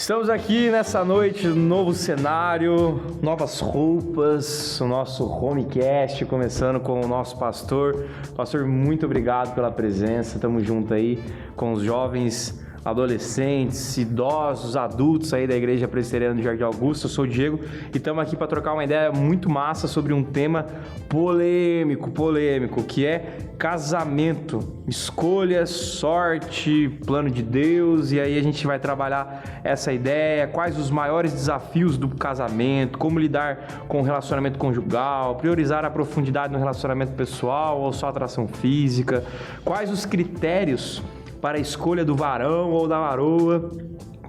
Estamos aqui nessa noite, novo cenário, novas roupas, o nosso Homecast, começando com o nosso pastor. Pastor, muito obrigado pela presença, estamos juntos aí com os jovens, adolescentes, idosos, adultos aí da Igreja Presbiteriana do Jardim Augusto. Eu sou o Diego e estamos aqui para trocar uma ideia muito massa sobre um tema polêmico, que é casamento, escolha, sorte, plano de Deus. E aí a gente vai trabalhar essa ideia, quais os maiores desafios do casamento, como lidar com o relacionamento conjugal, priorizar a profundidade no relacionamento pessoal ou só atração física, quais os critérios para a escolha do varão ou da varoa,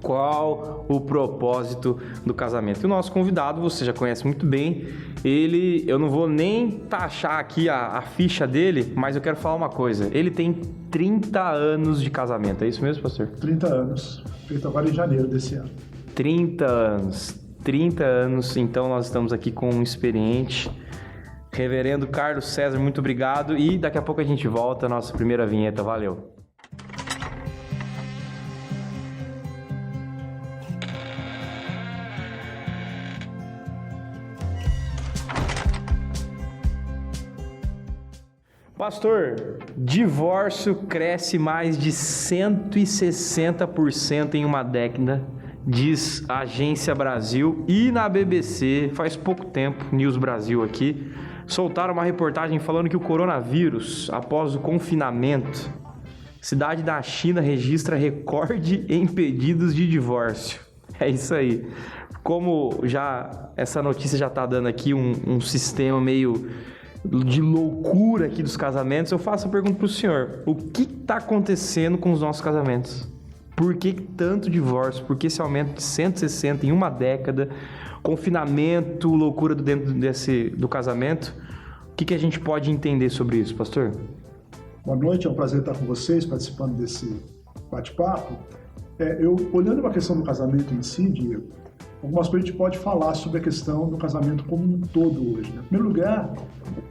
qual o propósito do casamento. E o nosso convidado, você já conhece muito bem, eu não vou nem taxar aqui a ficha dele, mas eu quero falar uma coisa, ele tem 30 anos de casamento, é isso mesmo, pastor? 30 anos, feito agora em janeiro desse ano. 30 anos, então nós estamos aqui com um experiente, Reverendo Carlos César, muito obrigado, e daqui a pouco a gente volta à nossa primeira vinheta, valeu! Pastor, divórcio cresce mais de 160% em uma década, diz a Agência Brasil, e na BBC, faz pouco tempo, News Brasil aqui, soltaram uma reportagem falando que o coronavírus, após o confinamento, cidade da China registra recorde em pedidos de divórcio. É isso aí. Como já essa notícia já está dando aqui um sistema meio de loucura aqui dos casamentos, eu faço a pergunta para o senhor: o que está acontecendo com os nossos casamentos? Por que tanto divórcio? Por que esse aumento de 160 em uma década? Confinamento, loucura dentro do casamento? O que a gente pode entender sobre isso, pastor? Boa noite, é um prazer estar com vocês, participando desse bate-papo. Olhando para a questão do casamento em si, Diego, algumas coisas a gente pode falar sobre a questão do casamento como um todo hoje. Né? Em primeiro lugar,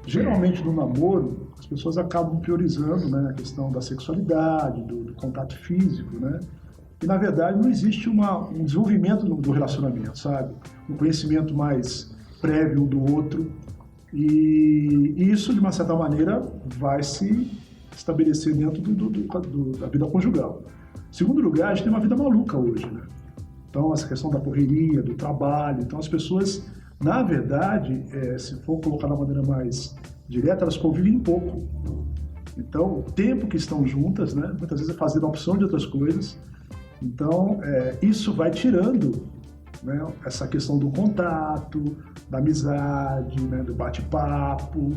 geralmente no namoro, as pessoas acabam priorizando, né, a questão da sexualidade, do contato físico, né? E na verdade não existe um desenvolvimento do relacionamento, sabe? Um conhecimento mais prévio um do outro. E isso, de uma certa maneira, vai se estabelecer dentro da vida conjugal. Em segundo lugar, a gente tem uma vida maluca hoje, né? Então, essa questão da correria, do trabalho. Então, as pessoas, na verdade, se for colocar de uma maneira mais direta, elas convivem pouco. Então, o tempo que estão juntas, né, muitas vezes é fazendo a opção de outras coisas. Então, isso vai tirando, né, essa questão do contato, da amizade, né, do bate-papo.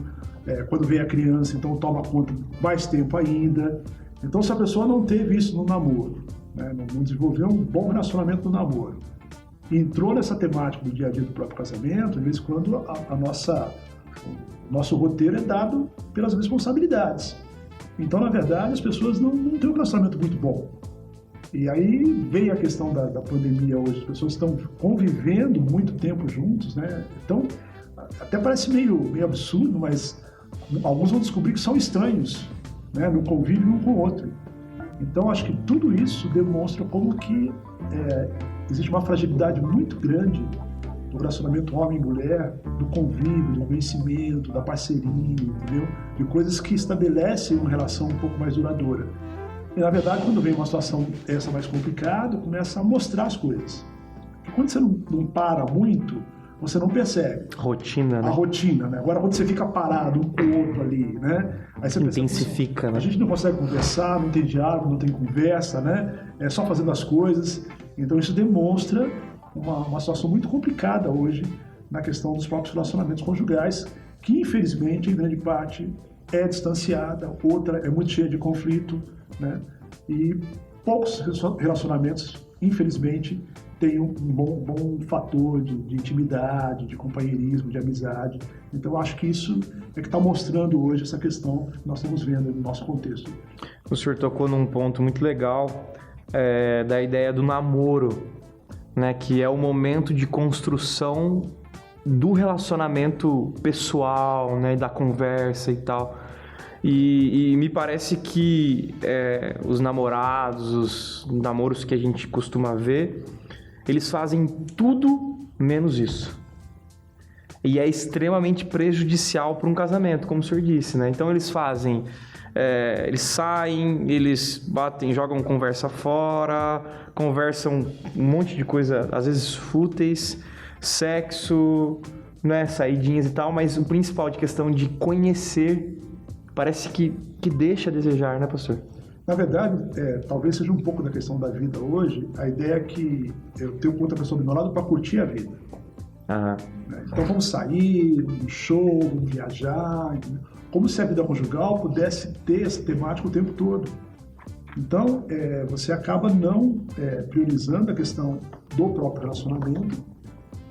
Quando vem a criança, então toma conta mais tempo ainda. Então, se a pessoa não teve isso no namoro, né, não desenvolveu um bom relacionamento no namoro, entrou nessa temática do dia a dia do próprio casamento, de vez em quando o nosso roteiro é dado pelas responsabilidades. Então, na verdade, as pessoas não têm um relacionamento muito bom. E aí vem a questão da pandemia hoje, as pessoas estão convivendo muito tempo juntos, né? Então, até parece meio absurdo, mas alguns vão descobrir que são estranhos, né? Não convivem um com o outro. Então, acho que tudo isso demonstra como que existe uma fragilidade muito grande do relacionamento homem e mulher, do convívio, do conhecimento, da parceria, entendeu? De coisas que estabelecem uma relação um pouco mais duradoura. E, na verdade, quando vem uma situação essa mais complicada, começa a mostrar as coisas. Porque quando você não para muito, você não percebe. Rotina, né? A rotina, né? Agora, quando você fica parado um com o outro ali, né? Aí você intensifica, pensa, né? A gente não consegue conversar, não tem diálogo, não tem conversa, né? É só fazendo as coisas. Então, isso demonstra uma situação muito complicada hoje na questão dos próprios relacionamentos conjugais, que, infelizmente, em grande parte, é distanciada, outra é muito cheia de conflito, né? E poucos relacionamentos, infelizmente, tem um bom fator de intimidade, de companheirismo, de amizade. Então, acho que isso é que está mostrando hoje essa questão que nós estamos vendo no nosso contexto. O senhor tocou num ponto muito legal da ideia do namoro, né, que é o momento de construção do relacionamento pessoal, né, da conversa e tal. E me parece que os namorados, os namoros que a gente costuma ver, eles fazem tudo menos isso. E é extremamente prejudicial para um casamento, como o senhor disse, né? Então eles fazem, eles saem, eles batem, jogam conversa fora, conversam um monte de coisa, às vezes fúteis, sexo, né, saidinhas e tal, mas o principal de questão de conhecer parece que deixa a desejar, né, pastor? Na verdade, talvez seja um pouco da questão da vida hoje, a ideia é que eu tenho outra pessoa do meu lado para curtir a vida. Aham. Então vamos sair, um show, vamos viajar, entendeu? Como se a vida conjugal pudesse ter essa temática o tempo todo. Então, você acaba não priorizando a questão do próprio relacionamento.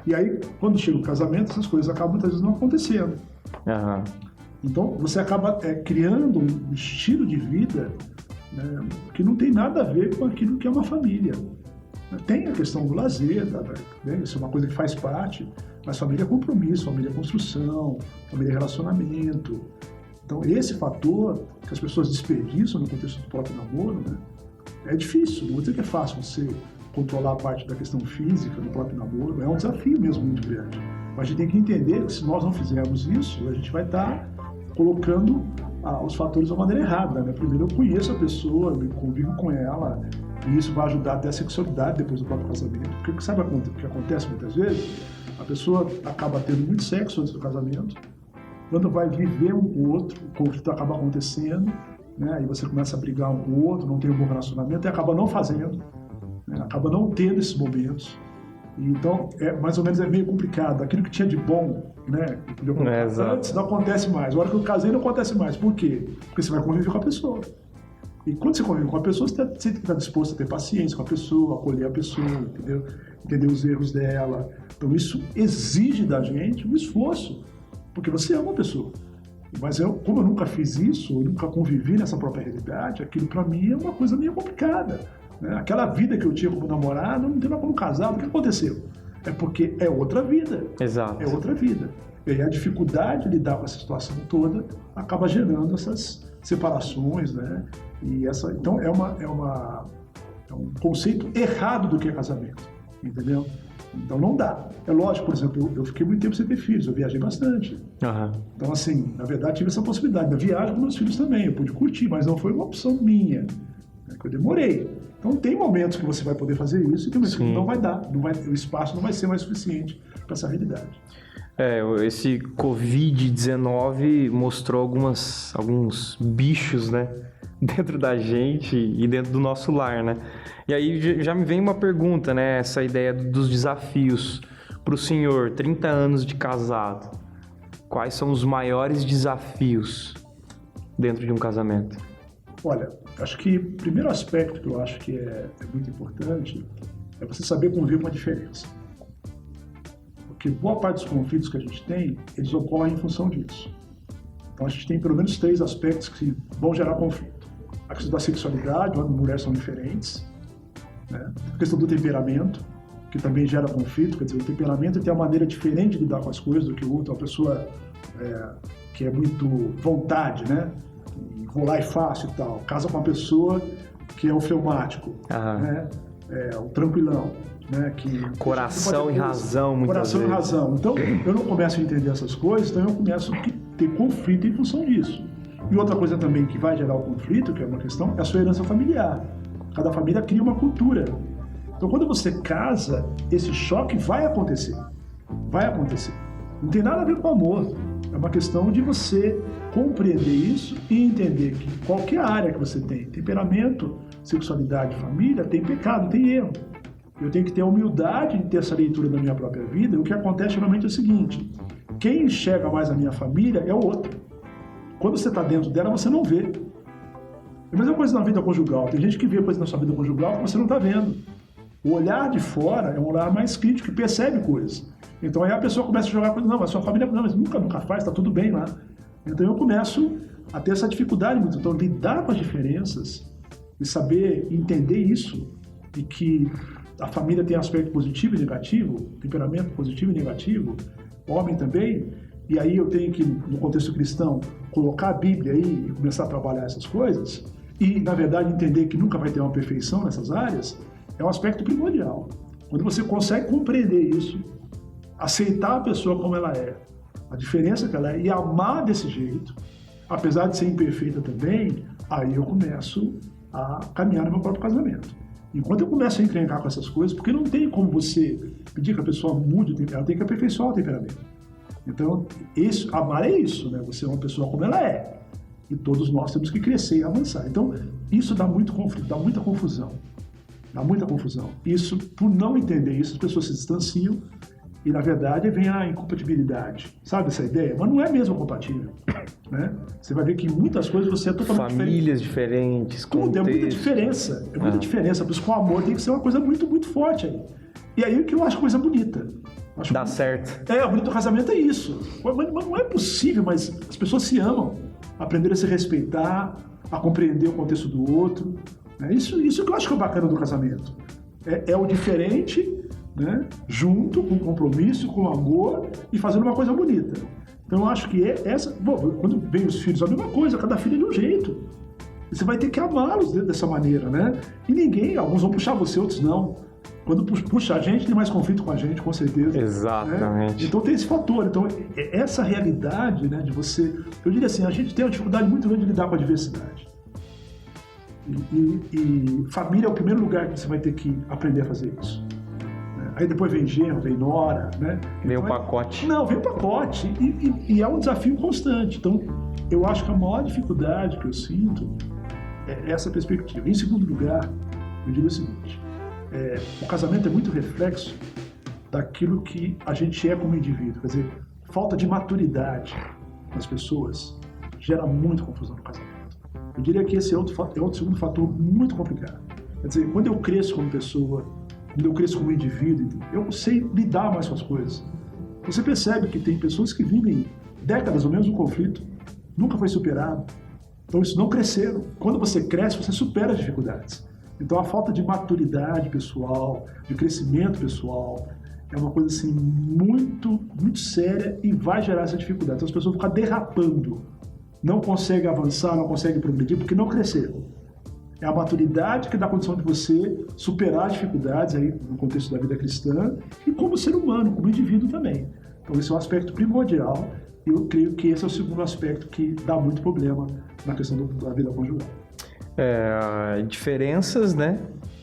E aí, quando chega o casamento, essas coisas acabam muitas vezes não acontecendo. Aham. Então, você acaba criando um estilo de vida, né, que não tem nada a ver com aquilo que é uma família. Tem a questão do lazer, né? Isso é uma coisa que faz parte, mas família é compromisso, família é construção, família é relacionamento. Então, esse fator que as pessoas desperdiçam no contexto do próprio namoro, né, é difícil. Não vou dizer que é fácil você controlar a parte da questão física do próprio namoro, é um desafio mesmo muito grande. Mas a gente tem que entender que se nós não fizermos isso, a gente vai estar colocando os fatores da maneira errada, né? Primeiro eu conheço a pessoa, eu convivo com ela, e isso vai ajudar até a sexualidade depois do próprio casamento. Porque sabe o que acontece muitas vezes? A pessoa acaba tendo muito sexo antes do casamento, quando vai viver um com o outro, o conflito acaba acontecendo, né? Aí você começa a brigar um com o outro, não tem um bom relacionamento e acaba não fazendo, né? Acaba não tendo esses momentos. Então, mais ou menos é meio complicado. Aquilo que tinha de bom, né? Antes não acontece mais. A hora que eu casei não acontece mais. Por quê? Porque você vai conviver com a pessoa. E quando você convive com a pessoa, você tem que estar disposto a ter paciência com a pessoa, acolher a pessoa, entendeu? Entender os erros dela. Então, isso exige da gente um esforço, porque você ama a pessoa. Mas como eu nunca fiz isso, eu nunca convivi nessa própria realidade, aquilo para mim é uma coisa meio complicada. Né? Aquela vida que eu tinha como namorado, não tem mais como casado. O que aconteceu? É porque é outra vida. Exato. É outra vida. E aí a dificuldade de lidar com essa situação toda acaba gerando essas separações, né? Então é um conceito errado do que é casamento, entendeu? Então não dá. É lógico, por exemplo, eu fiquei muito tempo sem ter filhos, eu viajei bastante. Uhum. Então assim, na verdade tive essa possibilidade da viagem com meus filhos também, eu pude curtir, mas não foi uma opção minha, né, que eu demorei. Então tem momentos que você vai poder fazer isso e tem momentos que não vai dar, o espaço não vai ser mais suficiente para essa realidade. Esse Covid-19 mostrou alguns bichos, né, dentro da gente e dentro do nosso lar, né? E aí já me vem uma pergunta, né, essa ideia dos desafios para o senhor, 30 anos de casado, quais são os maiores desafios dentro de um casamento? Olha, acho que o primeiro aspecto que eu acho que é muito importante é você saber conviver com a diferença. Porque boa parte dos conflitos que a gente tem, eles ocorrem em função disso. Então a gente tem pelo menos 3 aspectos que vão gerar conflito. A questão da sexualidade, homem e mulher são diferentes. Né? A questão do temperamento, que também gera conflito. Quer dizer, o temperamento tem uma maneira diferente de lidar com as coisas do que o outro. Uma pessoa que é muito vontade, né? Rolar é fácil e tal. Casa com uma pessoa que é o fleumático, né? O tranquilão. Né, coração e razão, muitas vezes. Coração e razão. Então, eu não começo a entender essas coisas, então eu começo a ter conflito em função disso. E outra coisa também que vai gerar o conflito, que é uma questão, é a sua herança familiar. Cada família cria uma cultura. Então, quando você casa, esse choque vai acontecer. Vai acontecer. Não tem nada a ver com amor. É uma questão de você compreender isso e entender que qualquer área que você tem, temperamento, sexualidade, família, tem pecado, tem erro. Eu tenho que ter a humildade de ter essa leitura da minha própria vida. E o que acontece geralmente é o seguinte: quem enxerga mais a minha família é o outro. Quando você está dentro dela, você não vê. É a mesma coisa na vida conjugal. Tem gente que vê coisa na sua vida conjugal que você não está vendo. O olhar de fora é um olhar mais crítico, que percebe coisas. Então aí a pessoa começa a jogar coisas. Não, mas sua família não, mas nunca faz, está tudo bem lá. Então eu começo a ter essa dificuldade muito. Então lidar com as diferenças e saber entender isso e que a família tem aspecto positivo e negativo, temperamento positivo e negativo, homem também, e aí eu tenho que, no contexto cristão, colocar a Bíblia aí e começar a trabalhar essas coisas, e, na verdade, entender que nunca vai ter uma perfeição nessas áreas, é um aspecto primordial. Quando você consegue compreender isso, aceitar a pessoa como ela é, a diferença que ela é, e amar desse jeito, apesar de ser imperfeita também, aí eu começo a caminhar no meu próprio casamento. Enquanto eu começo a encrencar com essas coisas, porque não tem como você pedir que a pessoa mude o temperamento, ela tem que aperfeiçoar o temperamento. Então, amar é isso, né? Você é uma pessoa como ela é. E todos nós temos que crescer e avançar. Então, isso dá muito conflito, dá muita confusão. Dá muita confusão. Isso, por não entender isso, as pessoas se distanciam e, na verdade, vem a incompatibilidade. Sabe essa ideia? Mas não é mesmo compatível. Né? Você vai ver que em muitas coisas você é totalmente Famílias diferentes, tudo, é muita diferença. É muita diferença. Por isso que o amor tem que ser uma coisa muito, muito forte aí. E aí que eu acho coisa bonita. Dá certo. O bonito do casamento é isso. Mas não é possível, mas as pessoas se amam. Aprenderam a se respeitar, a compreender o contexto do outro. Isso que eu acho que é o bacana do casamento. É o diferente, né? Junto, com compromisso, com amor e fazendo uma coisa bonita. Então eu acho que essa... Bom, quando vem os filhos, é a mesma coisa, cada filho é de um jeito. E você vai ter que amá-los dessa maneira, né? E alguns vão puxar você, outros não. Quando puxa a gente, tem mais conflito com a gente, com certeza. Exatamente. Né? Então tem esse fator. Então, essa realidade, né, de você... Eu diria assim, a gente tem uma dificuldade muito grande de lidar com a diversidade. E família é o primeiro lugar que você vai ter que aprender a fazer isso. Aí depois vem genro, vem nora, né? Vem o pacote. Não, vem o pacote. E é um desafio constante. Então, eu acho que a maior dificuldade que eu sinto é essa perspectiva. Em segundo lugar, eu digo o seguinte... o casamento é muito reflexo daquilo que a gente é como indivíduo. Quer dizer, falta de maturidade nas pessoas gera muito confusão no casamento. Eu diria que esse é outro segundo fator muito complicado. Quer dizer, quando eu cresço como pessoa, quando eu cresço como indivíduo, eu sei lidar mais com as coisas. Você percebe que tem pessoas que vivem décadas ou menos no conflito, nunca foi superado. Então isso não cresceram. Quando você cresce, você supera as dificuldades. Então a falta de maturidade pessoal, de crescimento pessoal, é uma coisa assim muito, muito séria e vai gerar essa dificuldade. Então as pessoas vão ficar derrapando, não conseguem avançar, não conseguem progredir porque não cresceram. É a maturidade que dá condição de você superar as dificuldades aí no contexto da vida cristã e como ser humano, como indivíduo também. Então esse é um aspecto primordial e eu creio que esse é o segundo aspecto que dá muito problema na questão da vida conjugal. Diferenças, né?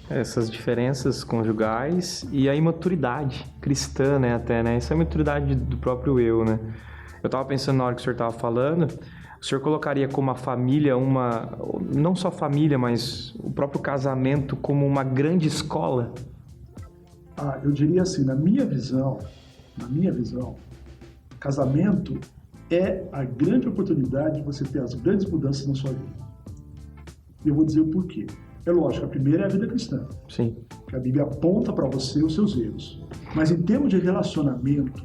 Essas diferenças conjugais e a imaturidade cristã, né? Até, né? Essa é a imaturidade do próprio eu, né? Eu estava pensando na hora que o senhor estava falando, o senhor colocaria como a família não só família, mas o próprio casamento como uma grande escola? Eu diria assim, na minha visão, casamento é a grande oportunidade de você ter as grandes mudanças na sua vida. E eu vou dizer o porquê. É lógico, a primeira é a vida cristã. Sim. Que a Bíblia aponta para você os seus erros. Mas em termos de relacionamento,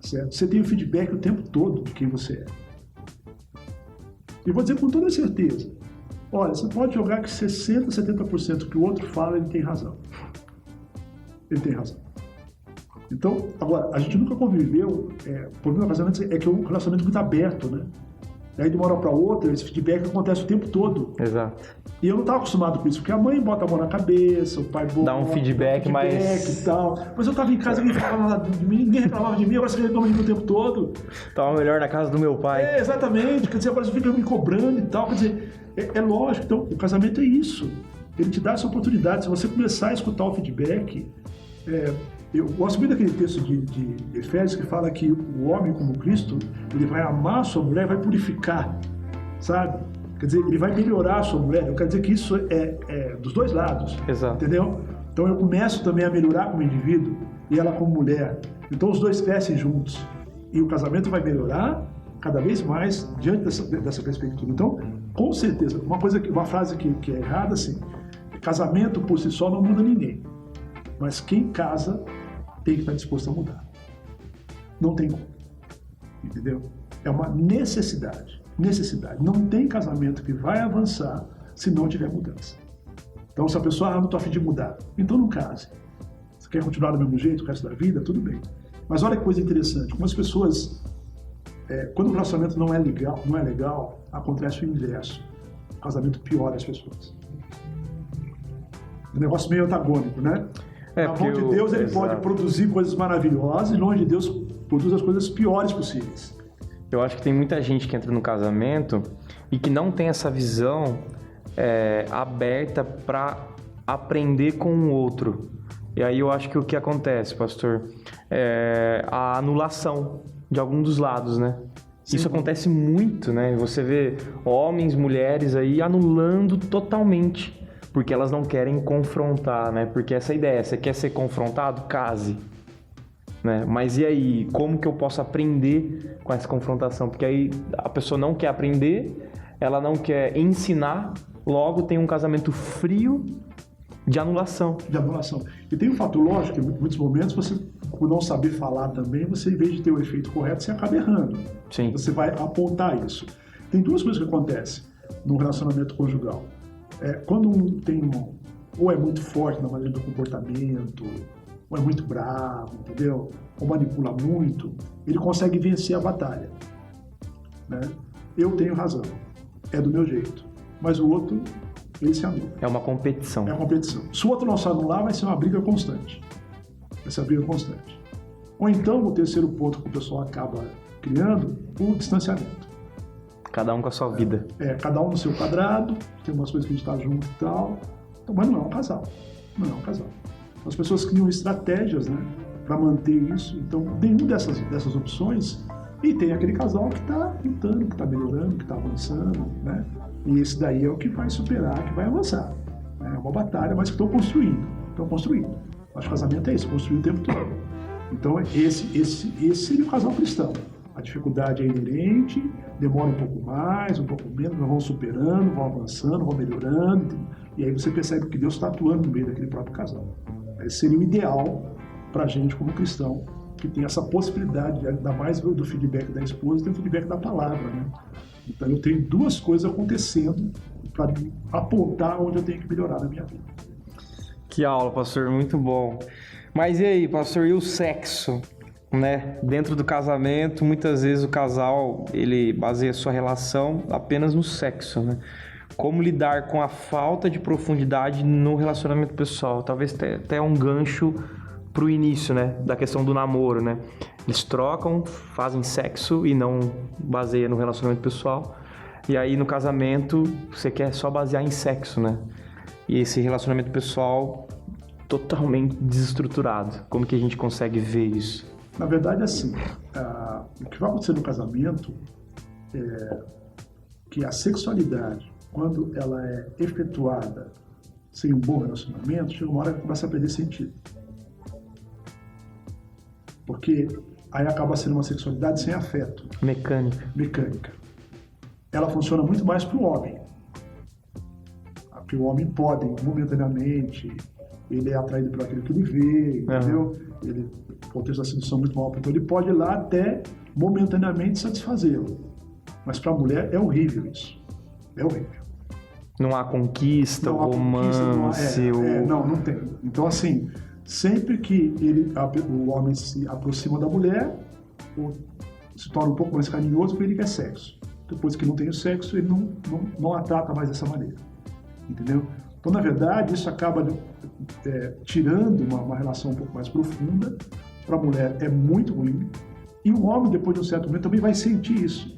certo? Você tem o feedback o tempo todo de quem você é. E vou dizer com toda certeza. Olha, você pode jogar que 60%, 70% que o outro fala, ele tem razão. Ele tem razão. Então, agora, a gente nunca conviveu... o problema do casamento é que é um relacionamento muito aberto, né? E aí, de uma hora para outra, esse feedback acontece o tempo todo. Exato. E eu não estava acostumado com isso, porque a mãe bota a mão na cabeça, o pai dá um feedback mais... e tal. Mas eu estava em casa, ninguém reclamava de mim, agora você reclama de mim o tempo todo. Tava melhor na casa do meu pai. Exatamente. Quer dizer, agora você fica me cobrando e tal. Quer dizer, é lógico. Então, o casamento é isso. Ele te dá essa oportunidade. Se você começar a escutar o feedback... eu gosto muito daquele texto de Efésios que fala que o homem, como Cristo, ele vai amar a sua mulher, vai purificar, sabe? Quer dizer, ele vai melhorar a sua mulher. Eu quero dizer que isso é dos dois lados. Exato. Entendeu? Então eu começo também a melhorar como indivíduo e ela como mulher. Então os dois crescem juntos. E o casamento vai melhorar cada vez mais diante dessa perspectiva. Então, com certeza, uma frase que é errada, assim, casamento por si só não muda ninguém. Mas quem casa tem que estar disposto a mudar. Não tem como. Entendeu? É uma necessidade. Não tem casamento que vai avançar se não tiver mudança. Então, se a pessoa não está a fim de mudar, então não case. Você quer continuar do mesmo jeito o resto da vida? Tudo bem. Mas olha que coisa interessante. Como as pessoas... quando o relacionamento não é legal, acontece o inverso. O casamento piora as pessoas. Um negócio meio antagônico, né? Na mão de Deus ele pode produzir coisas maravilhosas e longe de Deus produz as coisas piores possíveis. Eu acho que tem muita gente que entra no casamento e que não tem essa visão aberta para aprender com o outro. E aí eu acho que o que acontece, pastor, é a anulação de algum dos lados, né? Sim. Isso acontece muito, né? Você vê homens, mulheres aí anulando totalmente, porque elas não querem confrontar, né? Porque essa ideia, você quer ser confrontado? Case. Né? Mas e aí, como que eu posso aprender com essa confrontação? Porque aí a pessoa não quer aprender, ela não quer ensinar, logo tem um casamento frio de anulação. De anulação. E tem um fator lógico que em muitos momentos você, por não saber falar também, você, em vez de ter o efeito correto, você acaba errando. Sim. Você vai apontar isso. Tem duas coisas que acontecem no relacionamento conjugal. Quando um tem ou é muito forte na maneira do comportamento, ou é muito bravo, entendeu? Ou manipula muito, ele consegue vencer a batalha. Né? Eu tenho razão, é do meu jeito. Mas o outro, ele se anula. É uma competição. É uma competição. Se o outro não se anular, vai ser uma briga constante. Vai ser uma briga constante. Ou então, o terceiro ponto que o pessoal acaba criando, o distanciamento. Cada um com a sua vida. Cada um no seu quadrado, tem umas coisas que a gente está junto e tal. Então, mas não é um casal. Não é um casal. As pessoas criam estratégias, né, para manter isso. Então, nenhuma dessas opções. E tem aquele casal que está lutando, que está melhorando, que está avançando, né? E esse daí é o que vai superar, que vai avançar. É uma batalha, mas que estão construindo. Acho que o casamento é isso, construir o tempo todo. Então, esse seria o casal cristão. A dificuldade é inerente, demora um pouco mais, um pouco menos, nós vamos superando, vamos avançando, vamos melhorando. E aí você percebe que Deus está atuando no meio daquele próprio casal. Esse seria o ideal para a gente como cristão, que tem essa possibilidade, ainda mais do feedback da esposa, tem o feedback da palavra, né? Então eu tenho duas coisas acontecendo para apontar onde eu tenho que melhorar na minha vida. Que aula, pastor, muito bom. Mas e aí, pastor, e o sexo? Né? Dentro do casamento, muitas vezes o casal, ele baseia sua relação apenas no sexo, né? Como lidar com a falta de profundidade no relacionamento pessoal? Talvez até um gancho pro início, né? Da questão do namoro, né? Eles trocam, fazem sexo e não baseia no relacionamento pessoal. E aí no casamento, você quer só basear em sexo, né? E esse relacionamento pessoal totalmente desestruturado. Como que a gente consegue ver isso? Na verdade, assim, o que vai acontecer no casamento é que a sexualidade, quando ela é efetuada sem um bom relacionamento, chega uma hora que começa a perder sentido. Porque aí acaba sendo uma sexualidade sem afeto. Mecânica. Ela funciona muito mais para o homem. Porque o homem pode, momentaneamente, ele é atraído por aquilo que ele vê, entendeu? O contexto da sedução é muito mal, então ele pode ir lá até momentaneamente satisfazê-lo. Mas para a mulher é horrível isso. É horrível. Não há conquista, romance... Não tem. Então, assim, sempre que o homem se aproxima da mulher, se torna um pouco mais carinhoso porque ele quer sexo. Depois que não tem o sexo, ele não a trata mais dessa maneira. Entendeu? Então, na verdade, isso acaba tirando uma relação um pouco mais profunda. Para a mulher é muito ruim. E o homem, depois de um certo momento, também vai sentir isso.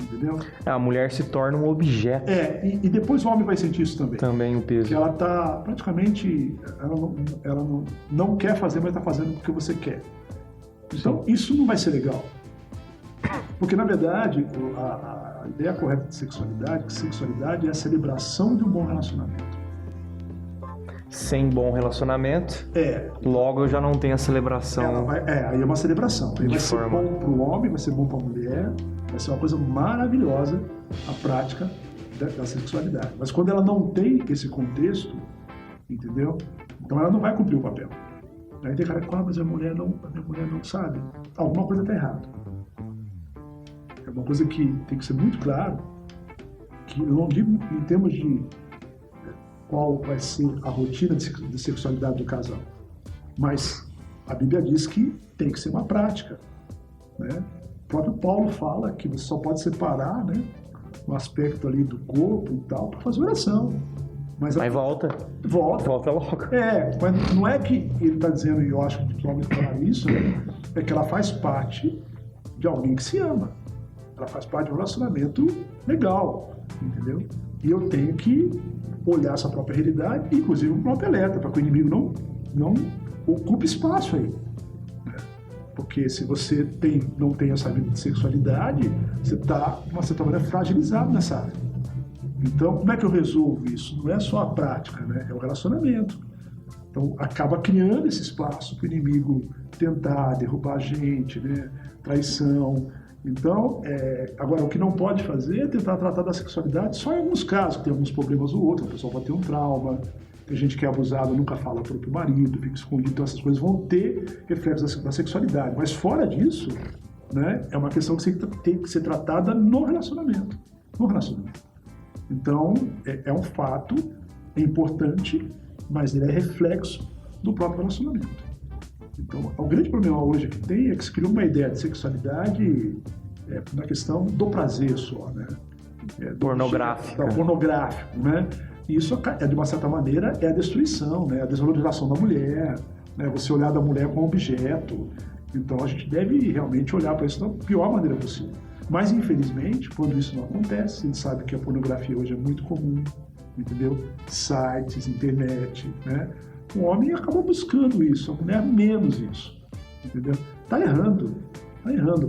Entendeu? A mulher se torna um objeto. E depois o homem vai sentir isso também. Também o peso. Que ela está praticamente... Ela não quer fazer, mas está fazendo porque você quer. Então, isso não vai ser legal. Porque, na verdade, a ideia correta de sexualidade, que sexualidade é a celebração de um bom relacionamento. Sem bom relacionamento, logo eu já não tenho a celebração. Aí é uma celebração. Aí vai ser bom para o homem, vai ser bom para a mulher, vai ser uma coisa maravilhosa a prática da sexualidade. Mas quando ela não tem esse contexto, entendeu? Então ela não vai cumprir o papel. Aí tem cara que fala, mas a minha mulher não sabe. Alguma coisa está errada. É uma coisa que tem que ser muito claro, que eu não digo em termos de qual vai ser a rotina de sexualidade do casal, mas a Bíblia diz que tem que ser uma prática, né? O próprio Paulo fala que você só pode separar, né, um aspecto ali do corpo e tal para fazer oração, Mas volta. Volta logo. Mas não é que ele está dizendo, e eu acho que principalmente falar isso, né? É que ela faz parte de alguém que se ama. Ela faz parte de um relacionamento legal, entendeu? E eu tenho que olhar essa própria realidade, inclusive o próprio alerta, para que o inimigo não ocupe espaço aí. Né? Porque se você não tem essa vida de sexualidade, você está, de uma certa maneira, fragilizado nessa área. Então, como é que eu resolvo isso? Não é só a prática, né? É o relacionamento. Então, acaba criando esse espaço para o inimigo tentar derrubar a gente, né? Traição. Então, agora, o que não pode fazer é tentar tratar da sexualidade só em alguns casos, que tem alguns problemas ou outros, a pessoa pode ter um trauma, tem gente que é abusada, nunca fala para o marido, fica escondido, então essas coisas vão ter reflexos da sexualidade. Mas fora disso, né, é uma questão que tem que ser tratada no relacionamento. No relacionamento. Então, é um fato, é importante, mas ele é reflexo do próprio relacionamento. Então, o grande problema hoje que tem é que se criou uma ideia de sexualidade na questão do prazer só, né? Pornográfico, né? E isso, de uma certa maneira, é a destruição, né? A desvalorização da mulher, né? Você olhar da mulher como objeto. Então, a gente deve realmente olhar para isso da pior maneira possível. Mas, infelizmente, quando isso não acontece, a gente sabe que a pornografia hoje é muito comum, entendeu? Sites, internet, né? O homem acaba buscando isso, a mulher menos isso, entendeu? Tá errando,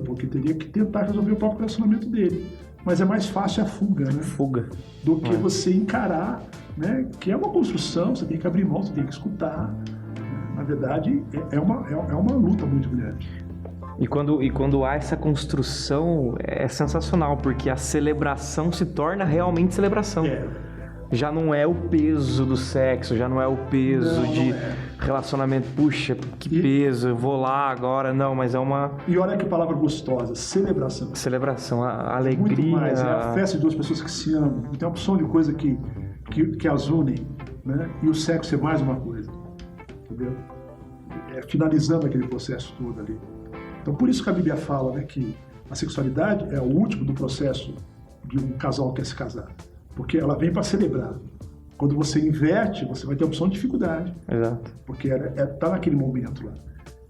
porque teria que tentar resolver o próprio relacionamento dele. Mas é mais fácil a fuga, né? Do que você encarar, né? Que é uma construção, você tem que abrir mão, você tem que escutar. Na verdade, é uma luta muito grande. E quando há essa construção, é sensacional, porque a celebração se torna realmente celebração. Já não é o peso do sexo, já não é o peso de relacionamento. Puxa, que peso, eu vou lá agora. Não, mas é uma... E olha que palavra gostosa, celebração. Celebração, a alegria. Muito mais, é a festa de duas pessoas que se amam. Tem uma opção de coisa que as unem, né? E o sexo é mais uma coisa, entendeu? Finalizando aquele processo todo ali. Então, por isso que a Bíblia fala, né, que a sexualidade é o último do processo de um casal que quer se casar. Porque ela vem para celebrar. Quando você inverte, você vai ter a opção de dificuldade. Exato. Porque tá naquele momento lá.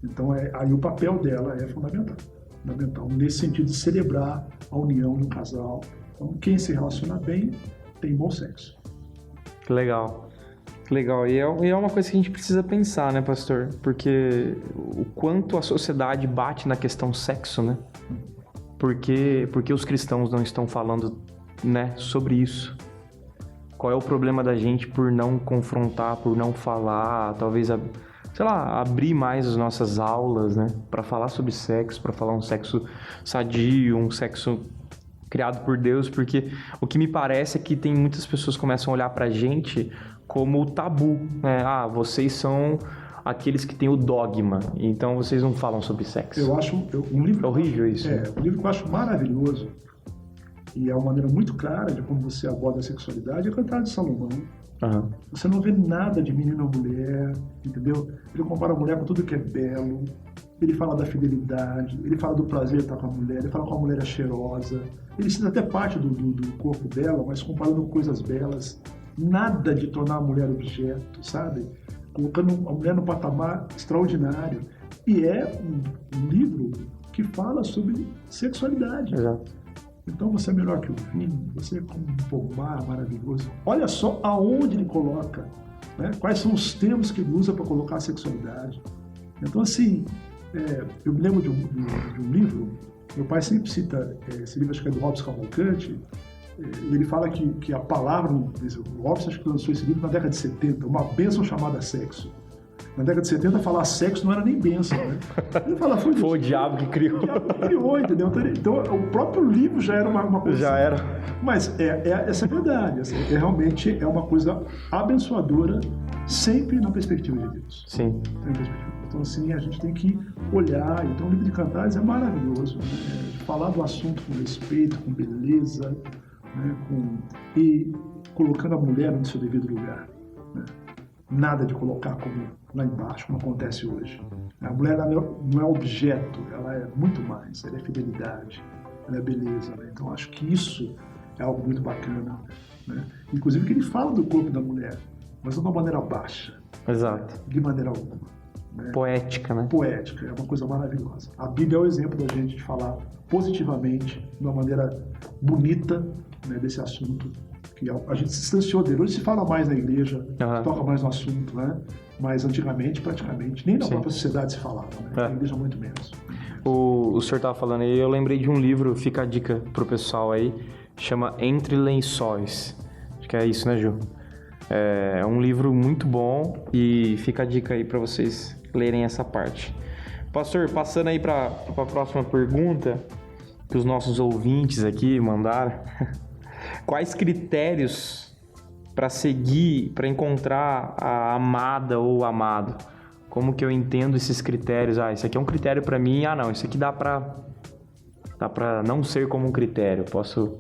Então, aí o papel dela é fundamental. Fundamental. Nesse sentido de celebrar a união de um casal. Então, quem se relaciona bem, tem bom sexo. Que legal. Legal, e é uma coisa que a gente precisa pensar, né, pastor? Porque o quanto a sociedade bate na questão sexo, né? Porque os cristãos não estão falando, né, sobre isso? Qual é o problema da gente por não confrontar, por não falar, talvez, sei lá, abrir mais as nossas aulas, né? Para falar sobre sexo, para falar um sexo sadio, um sexo criado por Deus, porque o que me parece é que tem muitas pessoas que começam a olhar pra gente como tabu, né? Ah, vocês são aqueles que têm o dogma, então vocês não falam sobre sexo. Eu acho um livro... É horrível isso. Um livro que eu acho maravilhoso, e é uma maneira muito clara de como você aborda a sexualidade, é o Cantares de Salomão. Uhum. Você não vê nada de menino ou mulher, entendeu? Ele compara a mulher com tudo que é belo, ele fala da fidelidade, ele fala do prazer de estar com a mulher, ele fala com a mulher é cheirosa, ele cita até parte do corpo dela, mas comparando com coisas belas. Nada de tornar a mulher objeto, sabe? Colocando a mulher no patamar extraordinário. E é um livro que fala sobre sexualidade. Exato. Então você é melhor que o vinho, você é como um pomar maravilhoso. Olha só aonde ele coloca, né? Quais são os termos que ele usa para colocar a sexualidade. Então, assim, eu me lembro de um livro, meu pai sempre cita esse livro, acho que é do Robson Cavalcante. Ele fala que a palavra, o Robson acho que lançou esse livro na década de 70, uma bênção chamada sexo. Na década de 70, falar sexo não era nem bênção, né? Ele fala, foi o diabo que criou. O diabo que criou, entendeu? Então, o próprio livro já era uma coisa. Já era. Mas essa é a verdade. Realmente é uma coisa abençoadora, sempre na perspectiva de Deus. Sim. Então, assim, a gente tem que olhar. Então, o livro de Cantares é maravilhoso. Né? Falar do assunto com respeito, com beleza, né? E colocando a mulher no seu devido lugar. Né? Nada de colocar como lá embaixo, como acontece hoje. A mulher não é objeto, ela é muito mais. Ela é fidelidade, ela é beleza. Né? Então, acho que isso é algo muito bacana. né? Inclusive que ele fala do corpo da mulher, mas não de uma maneira baixa, Exato. de maneira alguma. Né? Poética, né? Poética, é uma coisa maravilhosa. A Bíblia é o exemplo da gente de falar positivamente, de uma maneira bonita, né, desse assunto, que a gente se distanciou dele. Hoje se fala mais na igreja, se toca mais no assunto, né? Mas antigamente, praticamente, nem na própria sociedade se falava, né? Na igreja muito menos. O senhor estava falando aí, eu lembrei de um livro, fica a dica pro pessoal aí, chama Entre Lençóis. Acho que é isso, né, Ju? É um livro muito bom e fica a dica aí para vocês lerem essa parte. Pastor, passando aí para a próxima pergunta que os nossos ouvintes aqui mandaram. Quais critérios para seguir, para encontrar a amada ou o amado? Como que eu entendo esses critérios? Isso aqui é um critério para mim. Não, isso aqui dá para não ser como um critério. Posso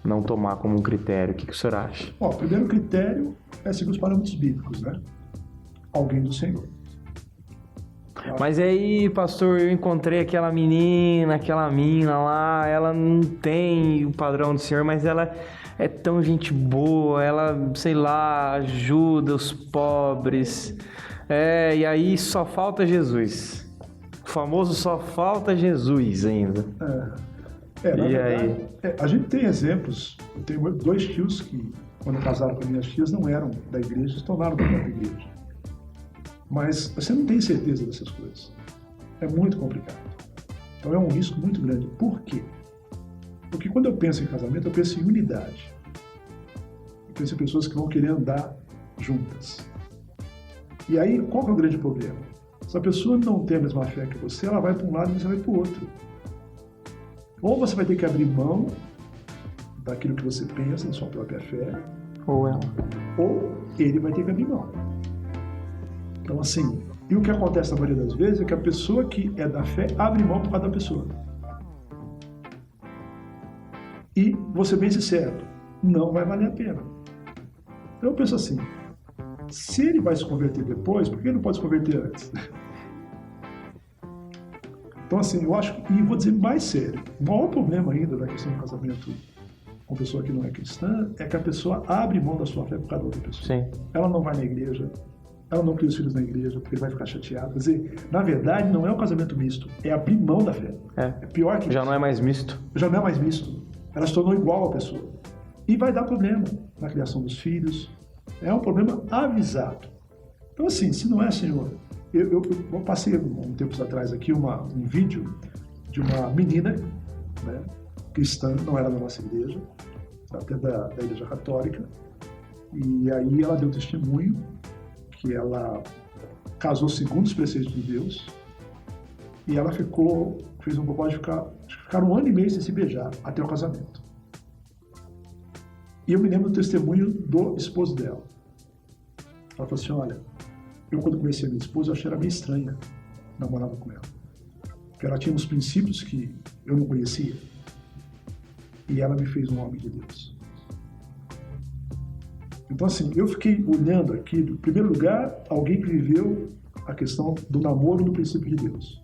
não tomar como um critério. O que o senhor acha? O primeiro critério é seguir os parâmetros bíblicos, né? Alguém do Senhor. Mas aí, pastor, eu encontrei aquela mina lá, ela não tem o padrão do Senhor, mas ela é tão gente boa, ela, sei lá, ajuda os pobres. E aí só falta Jesus. O famoso só falta Jesus ainda. Na verdade, a gente tem exemplos. Eu tenho 2 tios que, quando casaram com minhas tias, não eram da igreja, se tornaram da própria igreja. Mas você não tem certeza dessas coisas. É muito complicado. Então é um risco muito grande. Por quê? Porque quando eu penso em casamento, eu penso em unidade. Eu penso em pessoas que vão querer andar juntas. E aí, qual que é o grande problema? Se a pessoa não tem a mesma fé que você, ela vai para um lado e você vai para o outro. Ou você vai ter que abrir mão daquilo que você pensa, da sua própria fé, ou ele vai ter que abrir mão. Então, assim, e o que acontece na maioria das vezes é que a pessoa que é da fé abre mão por causa da pessoa. E, vou ser bem sincero, não vai valer a pena. Então eu penso assim, se ele vai se converter depois, por que ele não pode se converter antes? Então, assim, eu acho, e vou dizer mais sério, o maior problema ainda da questão do casamento com pessoa que não é cristã é que a pessoa abre mão da sua fé por causa da outra pessoa. Sim. Ela não vai na igreja, ela não cria os filhos na igreja, porque ele vai ficar chateado. Quer dizer, na verdade, não é um casamento misto, é abrir mão da fé. É pior que já isso. Não é mais misto. Já não é mais misto. Ela se tornou igual à pessoa. E vai dar problema na criação dos filhos. É um problema avisado. Então, assim, se não é, Senhor... Eu passei um tempo atrás aqui um vídeo de uma menina, né, cristã, não era da nossa igreja, até da igreja católica, e aí ela deu testemunho que ela casou segundo os preceitos de Deus e ela fez um propósito de ficar 1 ano e meio sem se beijar até o casamento. E eu me lembro do testemunho do esposo dela. Ela falou assim, olha, eu quando conheci a minha esposa, eu achei ela meio estranha, namorava com ela. Porque ela tinha uns princípios que eu não conhecia. E ela me fez um homem de Deus. Então, assim, eu fiquei olhando aqui, em primeiro lugar, alguém que viveu a questão do namoro no princípio de Deus.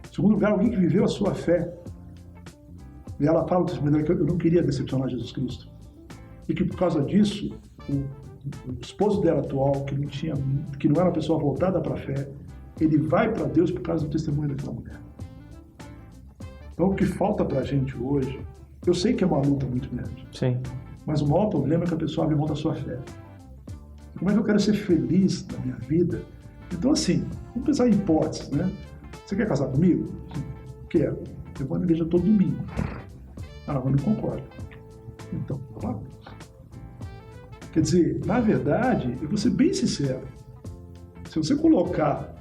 Em segundo lugar, alguém que viveu a sua fé. E ela fala que eu não queria decepcionar Jesus Cristo. E que por causa disso, o esposo dela atual, que não era uma pessoa voltada para a fé, ele vai para Deus por causa do testemunho daquela mulher. Então, o que falta para a gente hoje, eu sei que é uma luta muito grande. Sim. Mas o maior problema é que a pessoa abre mão da sua fé. Como é que eu quero ser feliz na minha vida? Então, assim, vamos pensar em hipóteses, né? Você quer casar comigo? Quero. Eu vou na igreja todo domingo. Mas não concordo. Então, tá lá. Quer dizer, na verdade, eu vou ser bem sincero. Se você colocar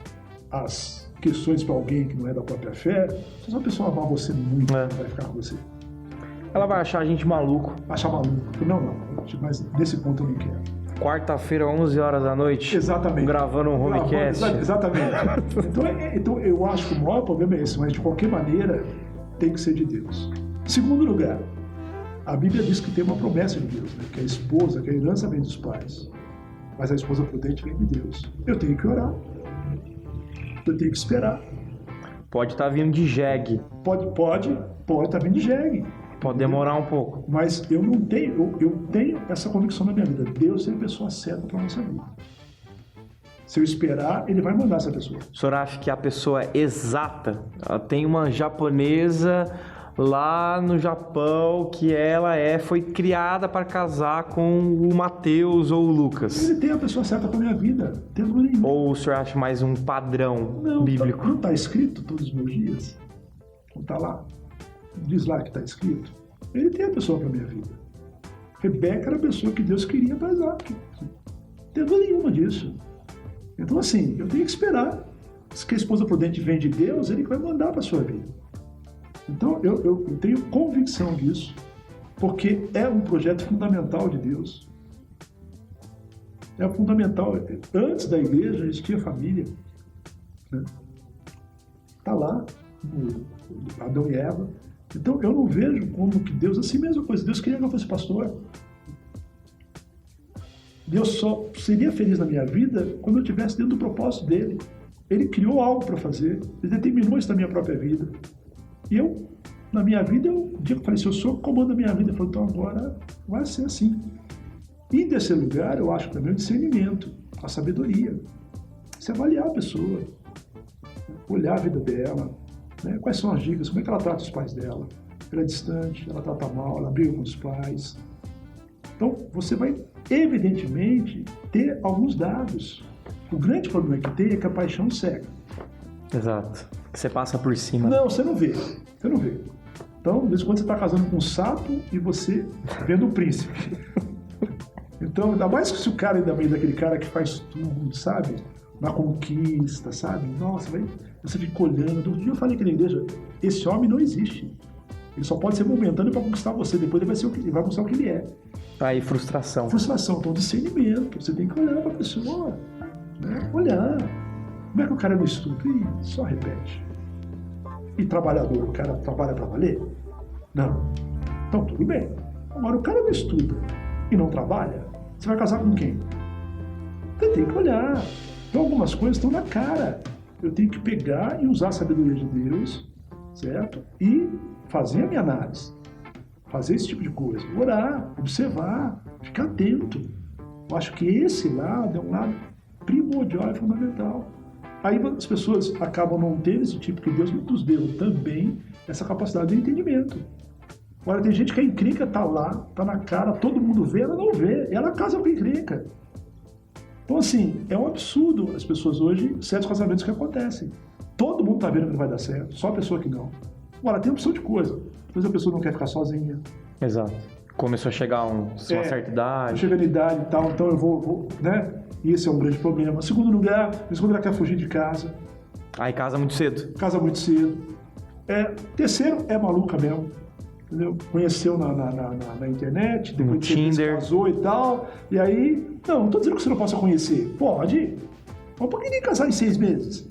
as questões para alguém que não é da própria fé, se essa pessoa amar você muito, vai ficar com você. Ela vai achar a gente maluco. Achar maluco. Não, mas nesse ponto eu não quero. Quarta-feira, 11 horas da noite. Exatamente. Gravando um homecast. Exatamente. Então eu acho que o maior problema é esse, mas de qualquer maneira tem que ser de Deus. Segundo lugar, a Bíblia diz que tem uma promessa de Deus, né? Que a esposa, que a herança vem dos pais, mas a esposa prudente vem de Deus. Eu tenho que orar. Eu tenho que esperar. Pode estar vindo de jegue. Pode estar vindo de jegue. Pode demorar um pouco. Mas eu não tenho, eu tenho essa convicção na minha vida. Deus tem a pessoa certa para a nossa vida. Se eu esperar, ele vai mandar essa pessoa. O senhor acha que a pessoa é exata? Tem uma japonesa lá no Japão que foi criada para casar com o Mateus ou o Lucas. Ele tem a pessoa certa para a minha vida. Não tem dúvida nenhuma. Ou o senhor acha mais um padrão Não, bíblico? Não está escrito todos os meus dias? Não está lá? Diz lá que está escrito. Ele tem a pessoa para a minha vida. Rebeca era a pessoa que Deus queria para Isaac. Não tem dúvida nenhuma disso. Então, assim, eu tenho que esperar. Se a esposa prudente vem de Deus, ele vai mandar para a sua vida. Então, eu tenho convicção disso, porque é um projeto fundamental de Deus. É fundamental. Antes da igreja existia família. Né? Tá lá, Adão e Eva. Então, eu não vejo como que Deus, assim mesma coisa, Deus queria que eu fosse pastor. Deus só seria feliz na minha vida quando eu estivesse dentro do propósito dele. Ele criou algo para fazer, ele determinou isso na minha própria vida. E eu, na minha vida, o dia que eu falei, se eu sou o comando da minha vida, eu falei, então agora vai ser assim. E em terceiro lugar, eu acho também o discernimento, a sabedoria. Você avaliar a pessoa, olhar a vida dela, né? Quais são as dicas, como é que ela trata os pais dela. Ela é distante, ela trata mal, ela briga com os pais. Então, você vai, evidentemente, ter alguns dados. O grande problema que tem é que a paixão cega. Exato. Que você passa por cima. Não, você não vê. Você não vê. Então, de vez em quando você está casando com um sapo e você vendo o príncipe. Então, ainda mais que se o cara ainda vem daquele cara que faz tudo, sabe? Na conquista, sabe? Nossa, você fica olhando. Outro dia eu falei aqui na igreja, esse homem não existe. Ele só pode ser momentâneo para conquistar você. Depois ele vai mostrar o que ele é. Aí, frustração. Frustração, então discernimento. Você tem que olhar para a pessoa. Né? Olhar. Como é que o cara não estuda? Ih, só repete. E trabalhador, o cara trabalha para valer? Não. Então, tudo bem. Agora, o cara não estuda e não trabalha, você vai casar com quem? Você tem que olhar. Então, algumas coisas estão na cara. Eu tenho que pegar e usar a sabedoria de Deus, certo? E fazer a minha análise. Fazer esse tipo de coisa. Orar, observar, ficar atento. Eu acho que esse lado é um lado primordial e fundamental. Aí as pessoas acabam não tendo esse tipo, que Deus nos deu também essa capacidade de entendimento. Agora, tem gente que a encrenca tá lá, tá na cara, todo mundo vê, ela não vê, ela casa com a encrenca. Então, assim, é um absurdo as pessoas hoje, certos casamentos que acontecem. Todo mundo tá vendo que não vai dar certo, só a pessoa que não. Agora, tem opção de coisa. Às vezes a pessoa não quer ficar sozinha. Exato. Começou a chegar a uma certa idade. Chega na idade e tal, então eu vou, né? E esse é um grande problema. Segundo lugar, ela quer fugir de casa. Aí casa muito cedo. Casa muito cedo. Terceiro, é maluca mesmo. Entendeu? Conheceu na internet, depois de Tinder. casou e tal. E aí, não tô dizendo que você não possa conhecer. Pode. Mas por que nem casar em 6 meses?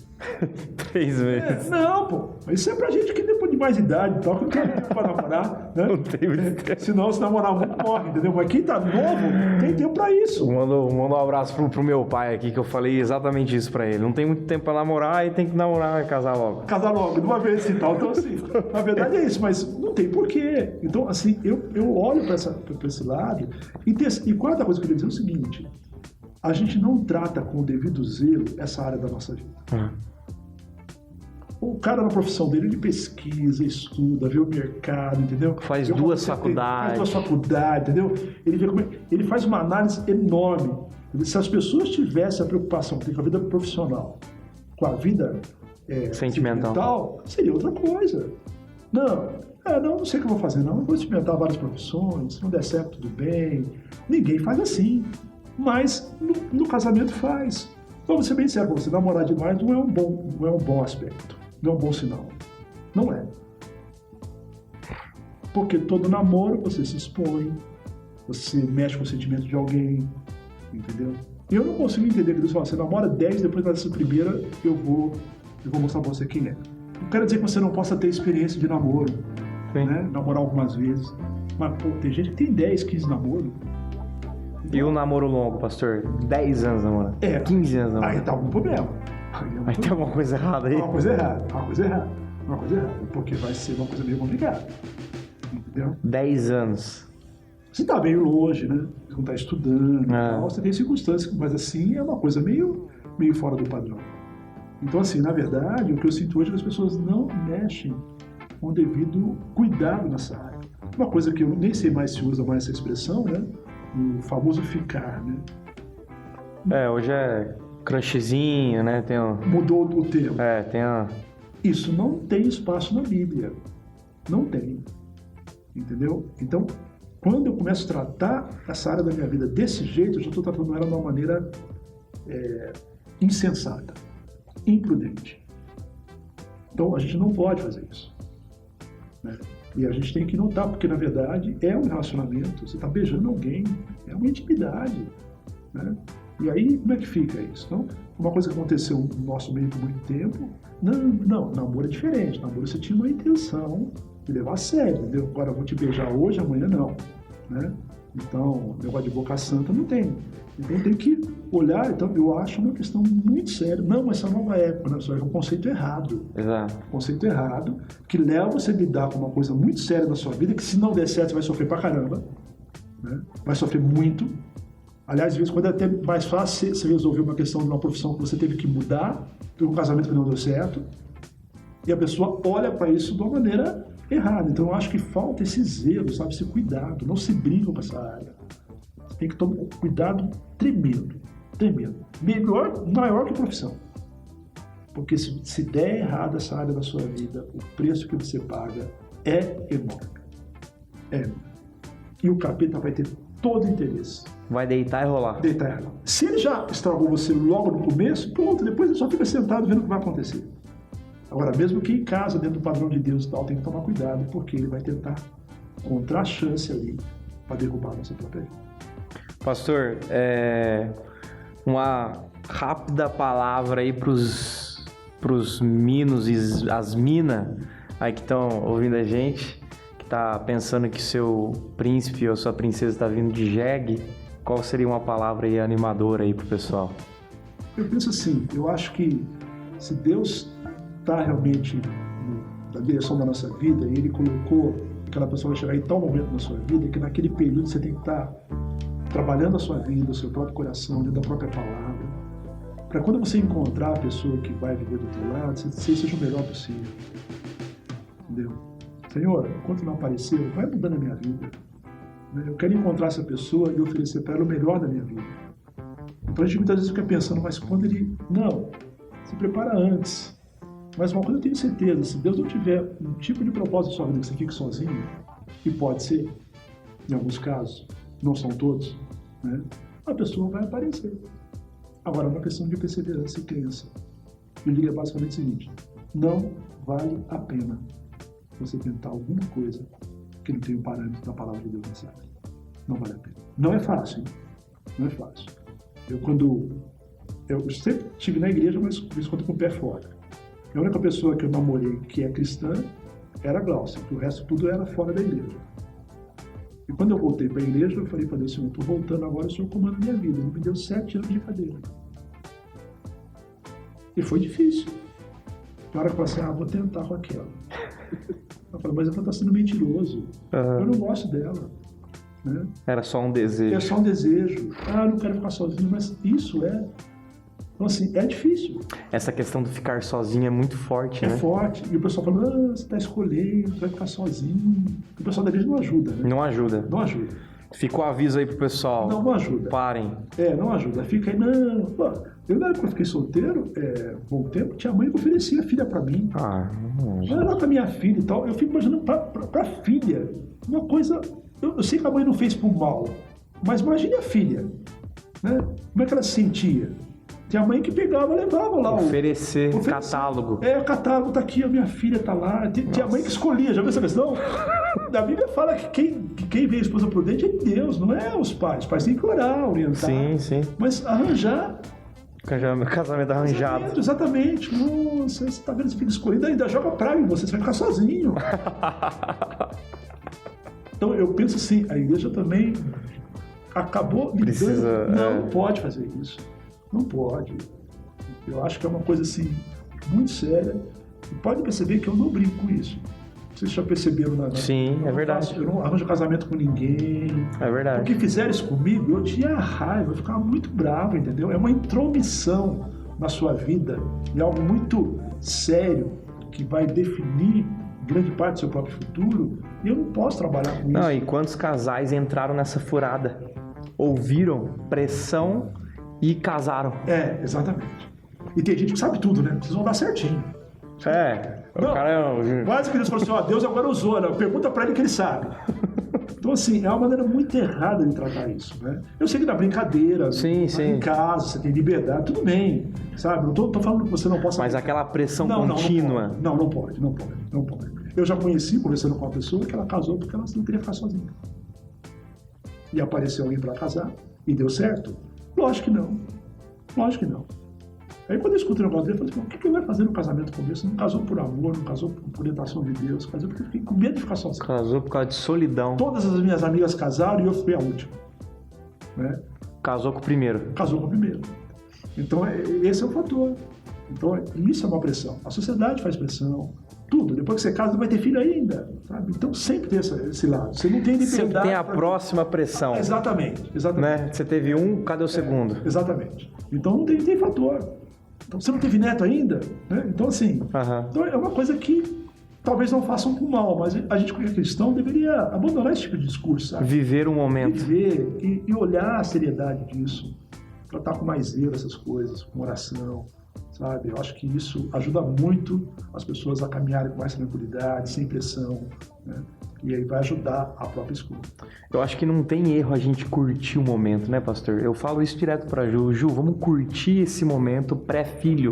3 meses. Não, pô. Mas isso é pra gente que depois de mais idade e tal, que não tem tempo pra namorar, né? Não tem muito tempo. Senão, se namorar muito, morre, entendeu? Mas quem tá novo, tem tempo pra isso. Manda um abraço pro meu pai aqui, que eu falei exatamente isso pra ele. Não tem muito tempo pra namorar e tem que namorar e casar logo. Casar logo, de uma vez e tal. Então, assim, na verdade é isso, mas não tem porquê. Então, assim, eu olho pra esse lado. E quarta coisa que eu queria dizer é o seguinte: a gente não trata com o devido zelo essa área da nossa vida. O cara na profissão dele, ele pesquisa, estuda, vê o mercado, entendeu? Faz duas faculdades, entendeu? Ele vê ele faz uma análise enorme. Se as pessoas tivessem a preocupação com a vida profissional, com a vida sentimental, seria outra coisa. Não sei o que eu vou fazer, não. Eu vou experimentar várias profissões, se não der certo, tudo bem. Ninguém faz assim. Mas no casamento faz. Vamos ser bem sérios, você namorar demais não é um bom aspecto. Não é um bom sinal. Não é. Porque todo namoro você se expõe, você mexe com o sentimento de alguém, entendeu? Eu não consigo entender que Deus fala, você namora 10, depois dessa primeira eu vou mostrar pra você quem é. Não quero dizer que você não possa ter experiência de namoro, né? Namorar algumas vezes. Mas, pô, tem gente que tem 10, 15 namoros. E o namoro longo, pastor? 10 anos namorando. 15 anos namorando. Aí tá algum problema. Aí tem alguma coisa errada aí? Uma coisa errada. Porque vai ser uma coisa meio complicada. entendeu? 10 anos. Você está meio longe, né? Você não está estudando, tal, você tem circunstâncias, mas assim é uma coisa meio fora do padrão. Então, assim, na verdade, o que eu sinto hoje é que as pessoas não mexem com o devido cuidado nessa área. Uma coisa que eu nem sei mais se usa mais essa expressão, né? O famoso ficar, né? Hoje é crushzinho, né? Mudou o termo. Tem a... Isso não tem espaço na Bíblia. Não tem. Entendeu? Então, quando eu começo a tratar essa área da minha vida desse jeito, eu já estou tratando ela de uma maneira insensata, imprudente. Então, a gente não pode fazer isso. Né? E a gente tem que notar, porque, na verdade, é um relacionamento. Você está beijando alguém, é uma intimidade. Né? E aí, como é que fica isso? Então, uma coisa que aconteceu no nosso meio por muito tempo, não, namoro é diferente. Namoro você tinha uma intenção de levar a sério, entendeu? Agora eu vou te beijar hoje, amanhã não. Né? Então, negócio de boca santa não tem. Então tem que olhar, então eu acho uma questão muito séria. Não, essa nova época, né? Só é um conceito errado. Exato. Um conceito errado, que leva você a lidar com uma coisa muito séria na sua vida, que se não der certo, você vai sofrer pra caramba. Né? Vai sofrer muito. Aliás, às vezes, quando é até mais fácil você resolver uma questão de uma profissão que você teve que mudar, por um casamento que não deu certo, e a pessoa olha para isso de uma maneira errada. Então, eu acho que falta esse zelo, sabe? Esse cuidado. Não se brincam com essa área. Você tem que tomar um cuidado tremendo. Tremendo. Maior que profissão. Porque se der errado essa área da sua vida, o preço que você paga é enorme. E o capeta vai ter todo o interesse. Vai deitar e rolar. Deitar e rolar. Se ele já estragou você logo no começo, pronto, depois ele só fica sentado vendo o que vai acontecer. Agora, mesmo que em casa, dentro do padrão de Deus e tal, tem que tomar cuidado, porque ele vai tentar encontrar a chance ali para derrubar a nossa própria vida. Pastor, uma rápida palavra aí pros minos e as minas aí que estão ouvindo a gente, que tá pensando que seu príncipe ou sua princesa está vindo de jegue. Qual seria uma palavra aí animadora aí pro pessoal? Eu penso assim, eu acho que se Deus está realmente na direção da nossa vida e Ele colocou aquela pessoa vai chegar em tal momento na sua vida que naquele período você tem que estar trabalhando a sua vida, o seu próprio coração, dentro da própria palavra, para quando você encontrar a pessoa que vai viver do outro lado, você seja o melhor possível. Entendeu? Senhor, enquanto não aparecer, vai mudando a minha vida. Eu quero encontrar essa pessoa e oferecer para ela o melhor da minha vida. Então a gente muitas vezes fica pensando, mas quando ele... Não, se prepara antes. Mas uma coisa eu tenho certeza, se Deus não tiver um tipo de propósito na sua vida que você fique sozinho, e pode ser, em alguns casos, não são todos, né? A pessoa vai aparecer. Agora, é uma questão de perseverança e crença. Eu diria basicamente o seguinte, não vale a pena você tentar alguma coisa que não tem o parâmetro da palavra de Deus nessa área. Não vale a pena. Não é fácil, hein? Não é fácil. Eu sempre estive na igreja, mas quando com o pé fora. A única pessoa que eu namorei que é cristã era a Glaucia, o resto tudo era fora da igreja. E quando eu voltei para a igreja, eu falei para Deus, Senhor, estou voltando agora, o Senhor comanda a minha vida. Ele me deu 7 anos de cadeira. E foi difícil. Na hora que eu falei assim, vou tentar com aquela. Eu falei, mas ela está sendo mentiroso. Eu não gosto dela. Né? Era só um desejo. É só um desejo. Eu não quero ficar sozinho, mas isso é... Então, assim, é difícil. Essa questão de ficar sozinho é muito forte, né? É forte. E o pessoal fala, você está escolhendo, você vai ficar sozinho. O pessoal da igreja não ajuda, né? Não ajuda. Não ajuda. Fica o aviso aí pro pessoal. Não ajuda. Parem. Não ajuda. Fica aí, não. Pô, eu, na época que eu fiquei solteiro, bom tempo, tinha mãe que oferecia filha pra mim. Vai lá com a minha filha e tal. Eu fico imaginando pra filha. Uma coisa... Eu sei que a mãe não fez por mal, mas imagine a filha. Né? Como é que ela se sentia? Tinha mãe que pegava, levava lá. Oferecer catálogo. O catálogo tá aqui, a minha filha tá lá. Tinha mãe que escolhia, já viu essa questão? A Bíblia fala que quem vê a esposa prudente é Deus, não é os pais. Os pais têm que orar, orientar. Sim. Mas arranjar... Casamento arranjado. Exatamente. Nossa, você tá vendo esse filho escolhido, ainda joga praga em você vai ficar sozinho. Então eu penso assim, a igreja também acabou lidando, não pode fazer isso. Não pode. Eu acho que é uma coisa assim, muito séria. E pode perceber que eu não brinco com isso. Vocês já perceberam, né? Sim, é verdade. Eu não arranjo casamento com ninguém. É verdade. Porque fizeram isso comigo, eu tinha raiva, eu ficava muito bravo, entendeu? É uma intromissão na sua vida, é algo muito sério que vai definir grande parte do seu próprio futuro, e eu não posso trabalhar com isso. Não, e quantos casais entraram nessa furada? Ouviram pressão e casaram. Exatamente. E tem gente que sabe tudo, né? Vocês vão dar certinho. O cara é... Quase que Deus falou assim, Deus agora usou, né? Pergunta pra ele que ele sabe. Então, assim, é uma maneira muito errada de tratar isso, né? Eu sei que dá brincadeira, sim. Em casa, você tem liberdade, tudo bem, sabe? Não tô falando que você não possa... Mas aquela pressão contínua... Não pode. Eu já conheci, conversando com uma pessoa, que ela casou porque ela não queria ficar sozinha. E apareceu alguém para casar, e deu certo? Lógico que não. Aí quando eu escuto o negócio dele, eu falei assim, o que ele vai fazer no casamento comigo? Você não casou por amor, não casou por orientação de Deus, casou porque eu fiquei com medo de ficar sozinho. Casou por causa de solidão. Todas as minhas amigas casaram e eu fui a última. Né? Casou com o primeiro. Então, esse é o fator. Então, isso é uma pressão. A sociedade faz pressão, tudo. Depois que você casa, não vai ter filho ainda, sabe? Então, sempre tem esse lado. Você não tem liberdade... Sempre tem a próxima pressão. Exatamente. Né? Você teve um, cadê o segundo? Exatamente. Então, não tem fator. Então, você não teve neto ainda, né? Então, assim, então é uma coisa que talvez não façam com mal, mas a gente, como cristão, deveria abandonar esse tipo de discurso, sabe? Viver o momento. Viver e olhar a seriedade disso, tratar com mais zelo essas coisas, com oração, sabe? Eu acho que isso ajuda muito as pessoas a caminharem com mais tranquilidade, sem pressão, né? E aí vai ajudar a própria escolha. Eu acho que não tem erro a gente curtir o momento, né, pastor? Eu falo isso direto pra Ju. Ju, vamos curtir esse momento pré-filho.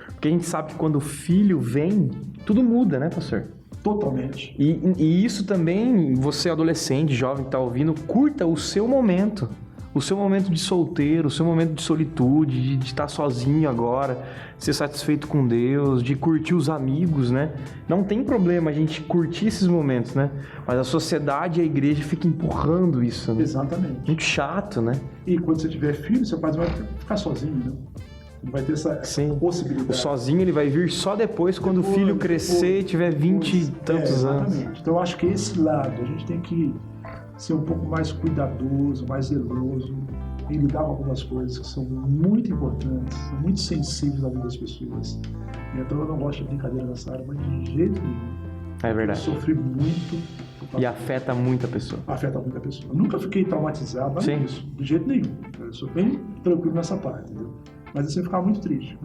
Porque a gente sabe que quando o filho vem, tudo muda, né, pastor? Totalmente. E isso também, você adolescente, jovem que tá ouvindo, curta o seu momento. O seu momento de solteiro, o seu momento de solitude, de estar sozinho agora, ser satisfeito com Deus, de curtir os amigos, né? Não tem problema a gente curtir esses momentos, né? Mas a sociedade e a igreja ficam empurrando isso, né? Exatamente. Muito chato, né? E quando você tiver filho, seu pai vai ficar sozinho, né? Não vai ter essa possibilidade. O sozinho ele vai vir só depois, quando o filho crescer e tiver 20 e tantos anos. Exatamente. Então eu acho que esse lado, a gente tem que ser um pouco mais cuidadoso, mais zeloso em lidar com algumas coisas que são muito importantes, são muito sensíveis na vida das pessoas. Então eu não gosto de brincadeira nessa área, mas de jeito nenhum. É verdade. Eu sofri muito. E afeta muito a pessoa. Afeta muito a pessoa. Eu nunca fiquei traumatizado, nada disso, de jeito nenhum. Eu sou bem tranquilo nessa parte, entendeu? Mas assim, eu ficava muito triste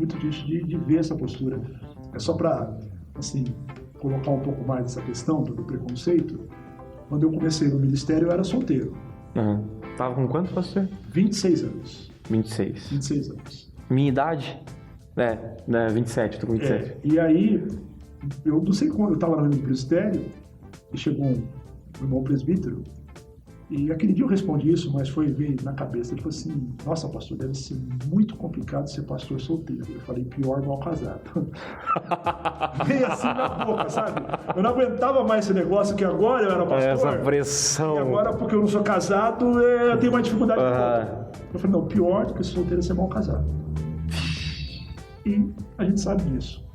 de ver essa postura. É só para, assim, colocar um pouco mais essa questão do preconceito. Quando eu comecei no ministério, eu era solteiro. Tava com quanto, pastor? 26 anos. 26 anos. Minha idade? 27, tô com 27. E aí, eu não sei quando eu tava no ministério, e chegou um irmão presbítero, e aquele dia eu respondi isso, mas veio na cabeça. Ele falou assim, nossa, pastor, deve ser muito complicado ser pastor solteiro. Eu falei, pior mal casado. Veio assim na boca, sabe? Eu não aguentava mais esse negócio que agora eu era pastor. Essa pressão. E agora, porque eu não sou casado, eu tenho mais dificuldade de volta. Eu falei, não, pior do que ser solteiro é ser mal casado. E a gente sabe disso.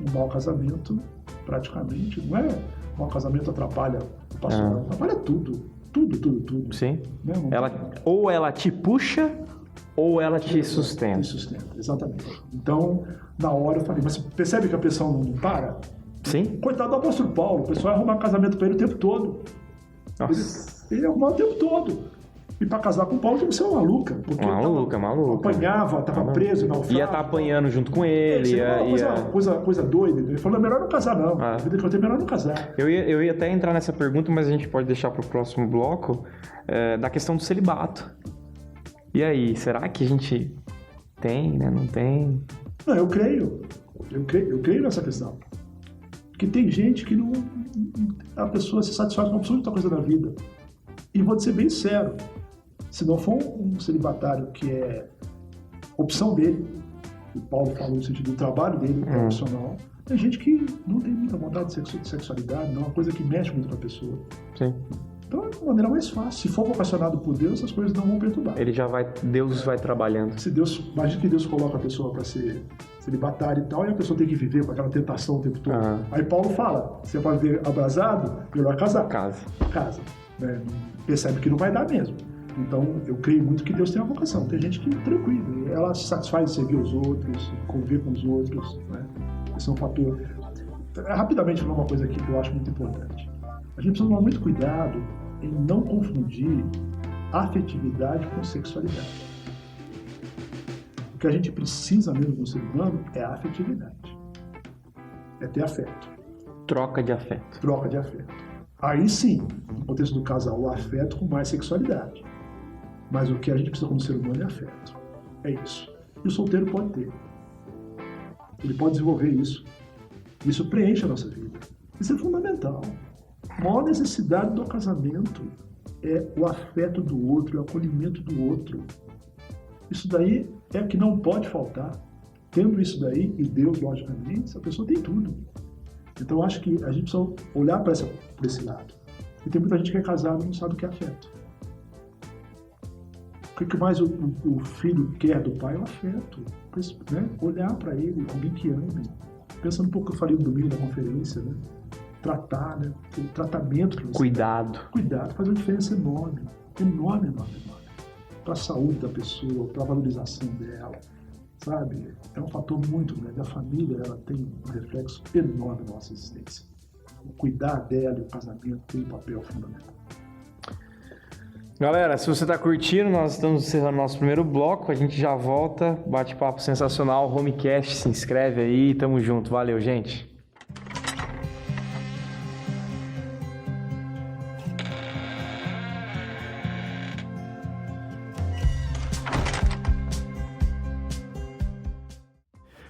Um mau casamento, praticamente, não é mau casamento atrapalha o pastor, atrapalha tudo. Tudo. Sim. Ou ela te puxa, ou ela te sustenta. Te sustenta, exatamente. Então, na hora eu falei, mas percebe que a pressão não para? Sim. Coitado do apóstolo Paulo, o pessoal ia arrumar casamento para ele o tempo todo. Nossa. Ele ia arrumar o tempo todo. E para casar com o Paulo tinha que ser uma maluca. Porque maluca. Apanhava, estava preso em naufrágio. Ia estar apanhando junto com ele. Coisa doida. Ele falou, melhor não casar não. A vida que eu tenho, melhor não casar. Eu ia até entrar nessa pergunta, mas a gente pode deixar para o próximo bloco, da questão do celibato. E aí, será que a gente tem, né? Não tem? Não, eu creio nessa questão. Porque tem gente que não... A pessoa se satisfaz com absoluta coisa da vida. E vou ser bem sincero, se não for um celibatário que é opção dele, o Paulo falou no sentido do trabalho dele, profissional, tem gente que não tem muita vontade de sexualidade, não é uma coisa que mexe muito com a pessoa. Sim. Então é uma maneira mais fácil. Se for vocacionado por Deus, essas coisas não vão perturbar. Deus vai trabalhando. Imagina que Deus coloca a pessoa para ser celibatário e tal, e a pessoa tem que viver com aquela tentação o tempo todo. Aham. Aí Paulo fala, você pode ver abrasado, melhor casar. Casa. Casa. Né? Percebe que não vai dar mesmo. Então, eu creio muito que Deus tem uma vocação. Tem gente que é tranquilo, ela se satisfaz de servir os outros, conviver com os outros, né? Esse é um fator. Rapidamente, falar uma coisa aqui que eu acho muito importante. A gente precisa tomar muito cuidado em não confundir afetividade com sexualidade. O que a gente precisa mesmo no ser humano é a afetividade. É ter afeto. Troca de afeto. Troca de afeto. Aí sim, no contexto do casal, o afeto com mais sexualidade. Mas o que a gente precisa como ser humano é afeto. É isso. E o solteiro pode ter. Ele pode desenvolver isso. Isso preenche a nossa vida. Isso é fundamental. A maior necessidade do casamento é o afeto do outro, o acolhimento do outro. Isso daí é o que não pode faltar. Tendo isso daí, e Deus, logicamente, a pessoa tem tudo. Então, eu acho que a gente precisa olhar para esse lado. E tem muita gente que é casada e não sabe o que é afeto. O que mais o filho quer do pai é o afeto. Né? Olhar para ele, alguém que ame. Pensando um pouco que eu falei no domingo da conferência, né? Tratar, né? O tratamento que você Cuidado. Cuidado faz uma diferença enorme. Enorme, enorme, enorme. Para a saúde da pessoa, para a valorização dela. Sabe? É um fator muito grande. A família, ela tem um reflexo enorme na nossa existência. O cuidar dela e o casamento tem um papel fundamental. Galera, se você está curtindo, nós estamos encerrando nosso primeiro bloco. A gente já volta. Bate-papo sensacional. Homecast, se inscreve aí. Tamo junto. Valeu, gente.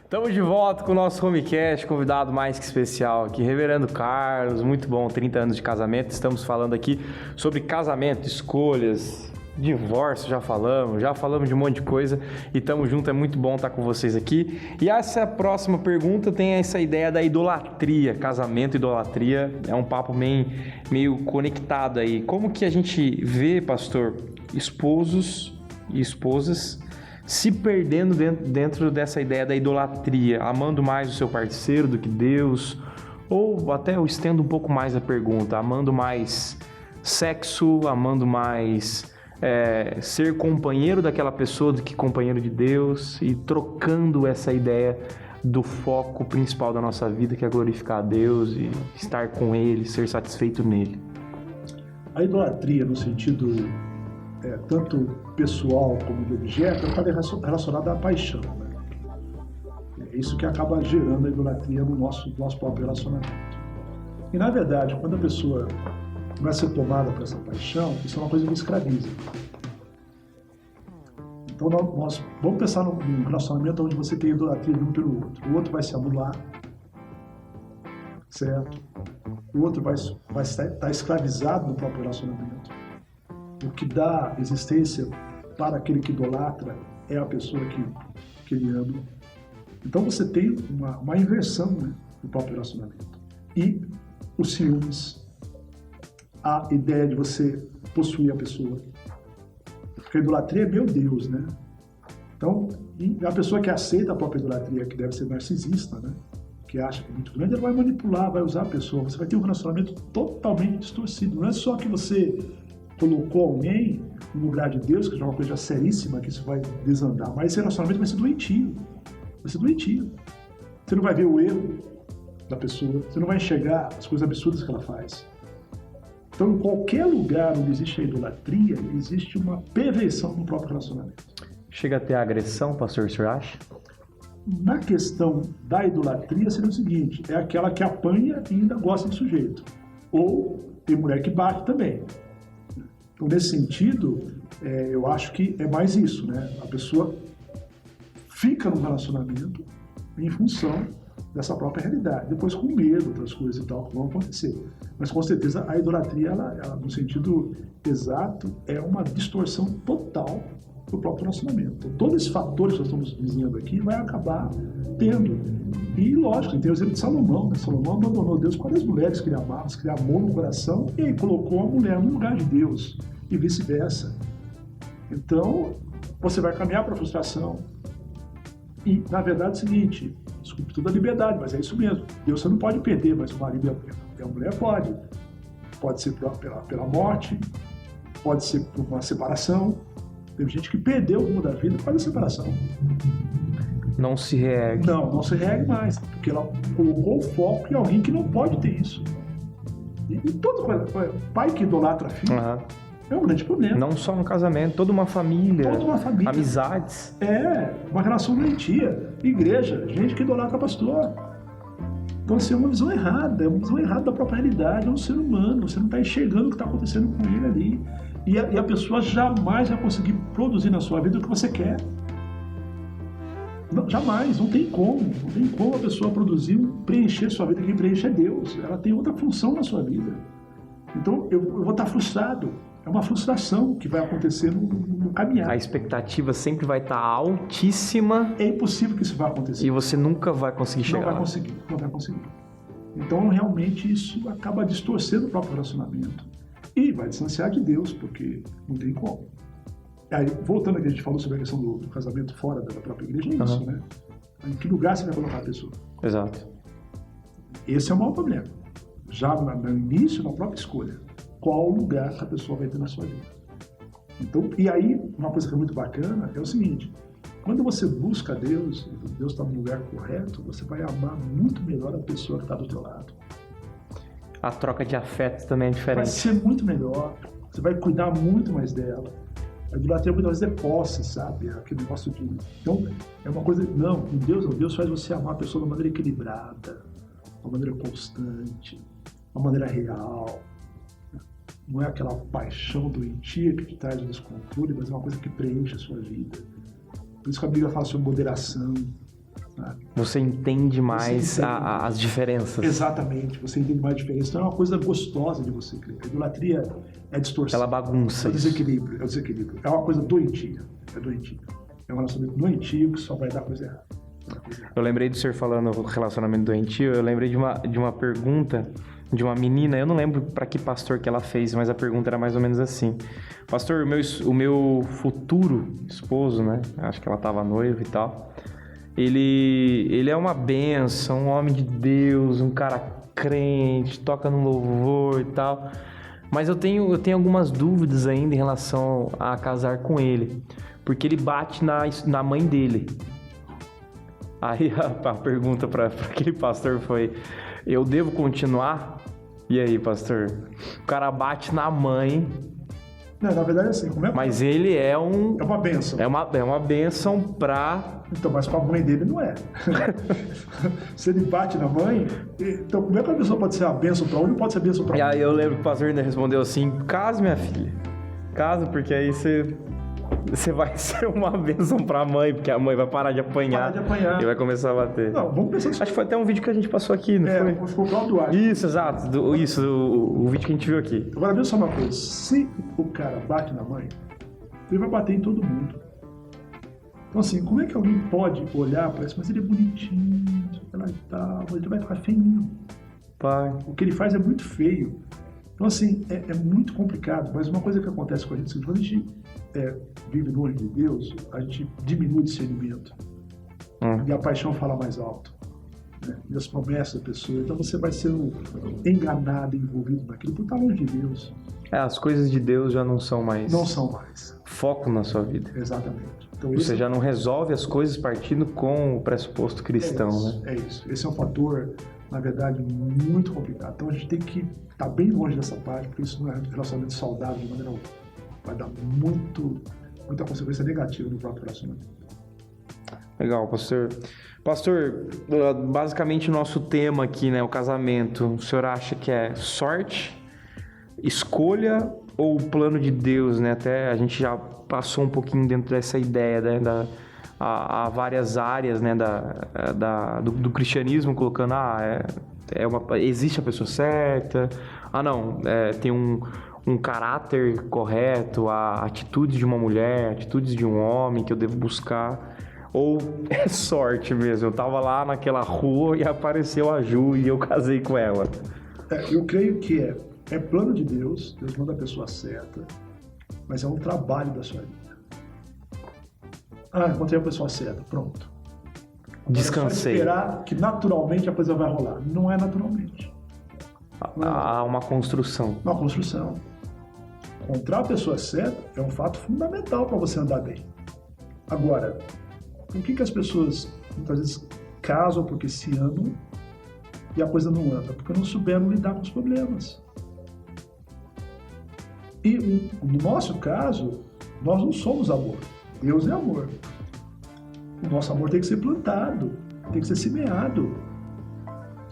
Estamos de volta com o nosso Homecast, convidado mais que especial aqui, Reverendo Carlos, muito bom, 30 anos de casamento, estamos falando aqui sobre casamento, escolhas, divórcio, já falamos de um monte de coisa e estamos juntos, é muito bom estar com vocês aqui. E essa próxima pergunta tem essa ideia da idolatria, casamento e idolatria, é um papo meio conectado aí. Como que a gente vê, pastor, esposos e esposas se perdendo dentro dessa ideia da idolatria, amando mais o seu parceiro do que Deus, ou até eu estendo um pouco mais a pergunta, amando mais sexo, amando mais ser companheiro daquela pessoa do que companheiro de Deus, e trocando essa ideia do foco principal da nossa vida, que é glorificar a Deus e estar com Ele, ser satisfeito nele. A idolatria, no sentido tanto pessoal como de objeto, está relacionada à paixão. Né? É isso que acaba gerando a idolatria no nosso próprio relacionamento. E, na verdade, quando a pessoa vai ser tomada por essa paixão, isso é uma coisa que escraviza. Então, nós vamos pensar num relacionamento onde você tem idolatria de um pelo outro. O outro vai se anular, certo? O outro vai estar escravizado no próprio relacionamento. O que dá existência para aquele que idolatra é a pessoa que ele ama. Então você tem uma inversão, né, no próprio relacionamento. E os ciúmes, a ideia de você possuir a pessoa. Porque a idolatria é meu Deus, né? Então, a pessoa que aceita a própria idolatria, que deve ser narcisista, né, que acha que é muito grande, ela vai manipular, vai usar a pessoa. Você vai ter um relacionamento totalmente distorcido. Não é só que você colocou alguém no lugar de Deus, que é uma coisa seríssima, que isso vai desandar, mas esse relacionamento vai ser doentio. Vai ser doentio. Você não vai ver o erro da pessoa, você não vai enxergar as coisas absurdas que ela faz. Então, em qualquer lugar onde existe a idolatria, existe uma perversão no próprio relacionamento. Chega a ter agressão, pastor, o senhor acha? Na questão da idolatria, seria o seguinte, é aquela que apanha e ainda gosta de sujeito. Ou tem mulher que bate também. Então, nesse sentido, eu acho que é mais isso, né? A pessoa fica no relacionamento em função dessa própria realidade. Depois com medo, outras coisas e tal, que vão acontecer. Mas, com certeza, a idolatria, ela, no sentido exato, é uma distorção total do próprio relacionamento. Então, todos esses fatores que nós estamos dizendo aqui vai acabar tendo. E, lógico, tem o exemplo de Salomão, né? Salomão abandonou Deus para as mulheres que ele amava, que ele amou no coração, e aí colocou a mulher no lugar de Deus, e vice-versa. Então, você vai caminhar para a frustração. E, na verdade, é o seguinte, desculpe toda a liberdade, mas é isso mesmo. Deus você não pode perder, mas o marido e a mulher pode. Pode ser pela morte, pode ser por uma separação. Tem gente que perdeu o rumo da vida por causa da separação. Não se reergue. Não se reergue mais, porque ela colocou o foco em alguém que não pode ter isso. E toda coisa, pai que idolatra filho, é um grande problema. Não só no casamento, toda uma família. Amizades. Uma relação doentia. Igreja, gente que idolatra pastor. Então, assim, é uma visão errada da própria realidade, é um ser humano, você não está enxergando o que está acontecendo com ele ali. E a pessoa jamais vai conseguir produzir na sua vida o que você quer. Não, jamais, não tem como a pessoa produzir, preencher sua vida, quem preenche é Deus, ela tem outra função na sua vida. Então, eu vou estar frustrado. É uma frustração que vai acontecer no caminhar. A expectativa sempre vai estar altíssima. É impossível que isso vai acontecer. E você nunca vai conseguir chegar. Não vai conseguir. Então, realmente, isso acaba distorcendo o próprio relacionamento. E vai distanciar de Deus, porque não tem como. Aí, voltando aqui, a gente falou sobre a questão do casamento fora da própria igreja, é isso, né? Em que lugar você vai colocar a pessoa? Exato. Esse é o maior problema. Já no início, na própria escolha. Qual lugar que a pessoa vai ter na sua vida? Então, e aí, uma coisa que é muito bacana é o seguinte: quando você busca Deus, Deus está no lugar correto, você vai amar muito melhor a pessoa que está do teu lado. A troca de afetos também é diferente. Vai ser muito melhor, você vai cuidar muito mais dela. A idolatria muitas vezes é posse, sabe? Aquele negócio de... Então, é uma coisa... Não, Deus faz você amar a pessoa de uma maneira equilibrada, de uma maneira constante, de uma maneira real. Não é aquela paixão doentia que te traz o descontrole, mas é uma coisa que preenche a sua vida. Por isso que a Bíblia fala sobre moderação. Sabe? Você entende mais as diferenças. Exatamente, você entende mais a diferença. Então é uma coisa gostosa de você crer. A idolatria é distorção. Ela bagunça. É desequilíbrio. É uma coisa doentia. É um relacionamento doentio que só vai dar coisa errada. Eu lembrei do senhor falando relacionamento doentio, eu lembrei de uma pergunta de uma menina, eu não lembro para que pastor que ela fez, mas a pergunta era mais ou menos assim: pastor, o meu futuro esposo, né? Acho que ela estava noiva e tal. Ele é uma bênção, um homem de Deus, um cara crente, toca no louvor e tal. Mas eu tenho algumas dúvidas ainda em relação a casar com ele, porque ele bate na mãe dele. Aí a pergunta para aquele pastor foi: eu devo continuar? E aí, pastor? O cara bate na mãe. Não, na verdade é assim, como é que... Mas ele é um... É uma bênção. É uma bênção pra... Então, mas com a mãe dele não é. Se ele bate na mãe, então como é que a pessoa pode ser a bênção pra um e não pode ser a bênção pra E um? aí eu lembro que o pastor ainda respondeu assim: casa, minha filha. Casa, porque aí você vai ser uma bênção pra mãe, porque a mãe vai parar de apanhar. E vai começar a bater. Não, vamos pensar Acho que foi até um vídeo que a gente passou aqui, não foi? Ficou o Cláudio Duarte. Isso, exato. O vídeo que a gente viu aqui. Agora, veja só uma coisa. Se o cara bate na mãe, ele vai bater em todo mundo. Então, assim, como é que alguém pode olhar para isso? Mas ele é bonitinho, ela e tal, mas ele vai ficar feinho. Pai. O que ele faz é muito feio. Então, assim, é muito complicado. Mas uma coisa que acontece com a gente, quando a gente vive longe de Deus, a gente diminui o discernimento. E a paixão fala mais alto. Né? E as promessas da pessoa. Então, você vai sendo enganado, envolvido naquilo, por estar longe de Deus. As coisas de Deus já não são mais... Não são mais. Foco na sua vida. Exatamente. Então, você já não resolve as coisas partindo com o pressuposto cristão, né? É isso. Esse é um fator, na verdade, muito complicado. Então, a gente tem que estar bem longe dessa parte, porque isso não é um relacionamento saudável de maneira alguma. Vai dar muita consequência negativa no próprio relacionamento. Legal, pastor. Pastor, basicamente o nosso tema aqui, né, o casamento, o senhor acha que é sorte, escolha ou o plano de Deus, né? Até a gente já passou um pouquinho dentro dessa ideia, né, há várias áreas, né, do cristianismo, colocando, existe a pessoa certa, tem um caráter correto, a atitudes de uma mulher, atitudes de um homem que eu devo buscar, ou é sorte mesmo, eu tava lá naquela rua e apareceu a Ju e eu casei com ela. Eu creio que é plano de Deus, Deus manda a pessoa certa, mas é um trabalho da sua vida. Encontrei a pessoa certa, pronto. Descansei. É só esperar que naturalmente a coisa vai rolar. Não é naturalmente. Há uma construção. Uma construção. Encontrar a pessoa certa é um fato fundamental para você andar bem. Agora, por que as pessoas muitas vezes casam porque se amam e a coisa não anda? Porque não souberam lidar com os problemas. E no nosso caso, nós não somos amor. Deus é amor. O nosso amor tem que ser plantado, tem que ser semeado.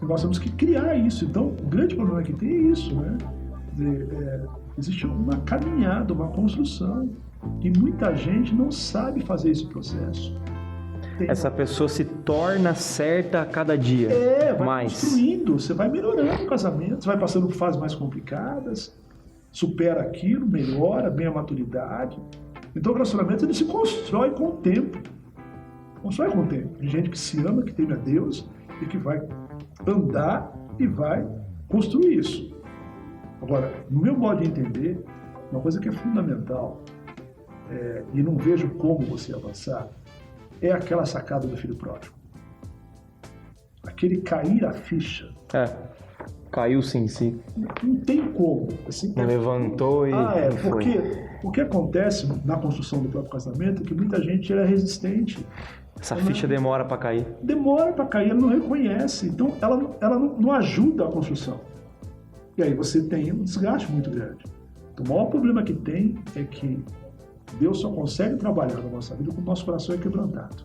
E nós temos que criar isso. Então, o grande problema que tem é isso, né? Existe uma caminhada, uma construção. E muita gente não sabe fazer esse processo. Essa pessoa se torna certa a cada dia. Vai construindo, você vai melhorando o casamento, você vai passando por fases mais complicadas, supera aquilo, melhora, bem a maturidade. Então o relacionamento ele se constrói com o tempo. Constrói com o tempo. Tem gente que se ama, que teme a Deus e que vai andar e vai construir isso. Agora, no meu modo de entender, uma coisa que é fundamental, e não vejo como você avançar, é aquela sacada do filho pródigo. Aquele cair a ficha. Caiu sim, sim. Não tem como. Assim, levantou e foi. Porque o que acontece na construção do próprio casamento é que muita gente é resistente. Essa ficha demora para cair. Demora para cair, ela não reconhece. Então, ela não ajuda a construção. E aí você tem um desgaste muito grande. Então, o maior problema que tem é que Deus só consegue trabalhar na nossa vida quando o nosso coração é quebrantado.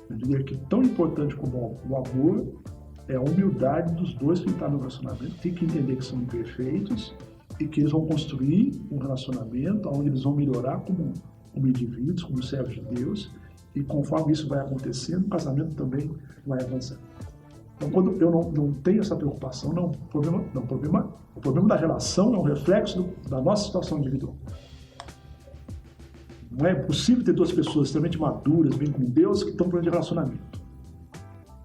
Eu diria que tão importante como o amor é a humildade dos dois que estão no relacionamento. Tem que entender que são imperfeitos e que eles vão construir um relacionamento onde eles vão melhorar como indivíduos, como servos de Deus. E conforme isso vai acontecendo, o casamento também vai avançando. Então, quando eu não tenho essa preocupação, o problema da relação é um reflexo da nossa situação individual. Não é possível ter duas pessoas extremamente maduras, bem com Deus, que estão falando de relacionamento.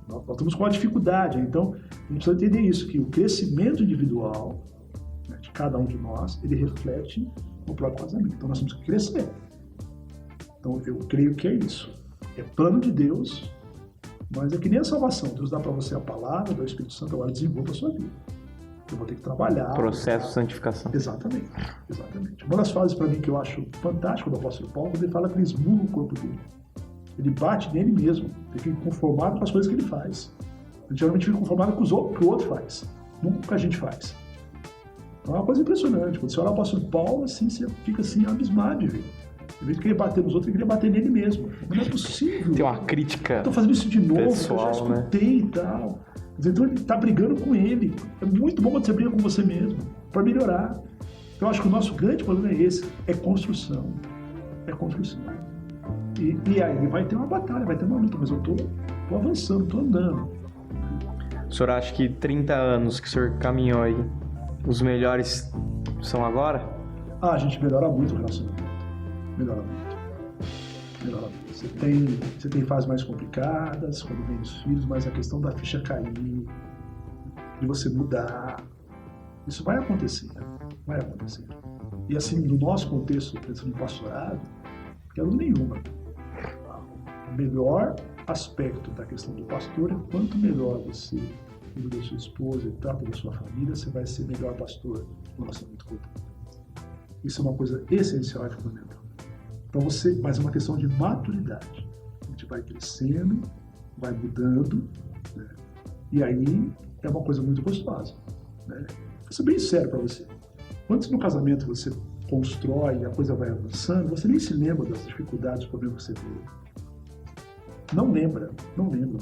Nós estamos com uma dificuldade. Então, a gente precisa entender isso, que o crescimento individual, né, de cada um de nós, ele reflete no próprio casamento. Então, nós temos que crescer. Então, eu creio que é isso. É plano de Deus, mas é que nem a salvação. Deus dá para você a palavra, dá o Espírito Santo, agora desenvolva a sua vida. Eu vou ter que trabalhar. Processo de santificação. Exatamente. Uma das frases para mim que eu acho fantástico do apóstolo Paulo, quando ele fala que ele esmurra o corpo dele. Ele bate nele mesmo, fica conformado com as coisas que ele faz. Ele geralmente fica conformado com o que o outro faz, nunca com o que a gente faz. Então é uma coisa impressionante. Quando você olha o apóstolo Paulo, assim, você fica assim, abismado de ver. Em vez de querer bater nos outros, ele queria bater nele mesmo. Mas não é possível. Tem uma crítica. Estou fazendo isso de novo, pessoal, eu já escutei, né? E tal. Então ele está brigando com ele. É muito bom quando você briga com você mesmo, para melhorar. Então eu acho que o nosso grande problema é esse, é construção. É construção. E aí vai ter uma batalha, vai ter uma luta, mas eu tô avançando, tô andando. O senhor acha que 30 anos que o senhor caminhou aí, os melhores são agora? A gente melhora muito o relacionamento. Melhora muito. Você tem fases mais complicadas, quando vem os filhos, mas a questão da ficha cair, de você mudar, isso vai acontecer. E assim, no nosso contexto, pensando em pastorado, quero nenhuma. O melhor aspecto da questão do pastor é quanto melhor você cuida da sua esposa e trata da sua família, você vai ser melhor pastor no relacionamento com Deus. Isso é uma coisa essencial e fundamental. Então mas é uma questão de maturidade. A gente vai crescendo, vai mudando, né? E aí é uma coisa muito gostosa, né? Vou ser bem sério para você. Quando no casamento você constrói e a coisa vai avançando, você nem se lembra das dificuldades, dos problemas que você teve. Não lembra,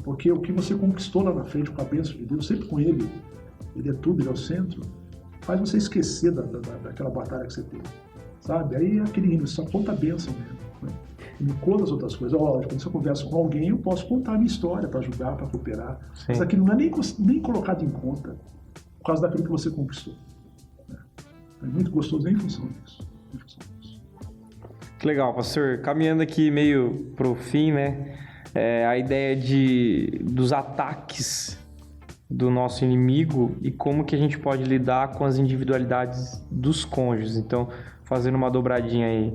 porque o que você conquistou lá na frente com a bênção de Deus, sempre com Ele é tudo, Ele é o centro, faz você esquecer daquela batalha que você teve, sabe? Aí é aquele hino, só conta a bênção mesmo, né? Não conta as outras coisas. Lógico, quando você conversa com alguém, eu posso contar a minha história para ajudar, para cooperar. Sim. Mas aqui não é nem colocado em conta por causa daquilo que você conquistou, né? É muito gostoso em função disso. Que legal, pastor. Caminhando aqui meio pro fim, né? A ideia dos ataques do nosso inimigo e como que a gente pode lidar com as individualidades dos cônjuges. Então, fazendo uma dobradinha aí.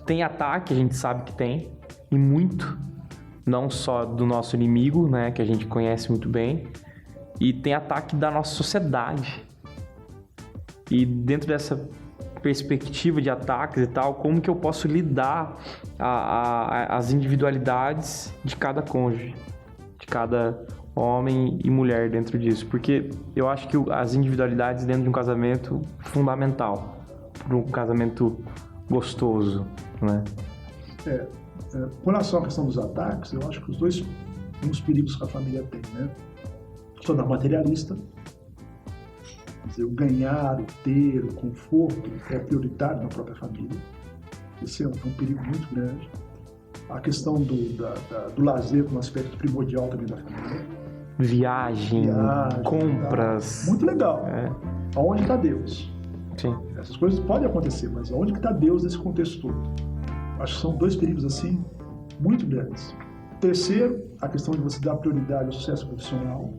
Tem ataque, a gente sabe que tem, e muito, não só do nosso inimigo, né, que a gente conhece muito bem, e tem ataque da nossa sociedade. E dentro dessa perspectiva de ataques e tal, como que eu posso lidar as individualidades de cada cônjuge, de cada homem e mulher dentro disso? Porque eu acho que as individualidades dentro de um casamento é fundamental para um casamento gostoso, né? Com relação à questão dos ataques, eu acho que os dois perigos que a família tem, né? A questão da materialista, quer dizer, o ganhar, o ter, o conforto é prioritário na própria família. Esse é um perigo muito grande. A questão do lazer como aspecto primordial também da família. Viagem, compras. Muito legal. Aonde está Deus? Sim. Essas coisas podem acontecer, mas aonde está Deus nesse contexto todo? Acho que são dois perigos assim muito grandes. Terceiro, a questão de você dar prioridade ao sucesso profissional.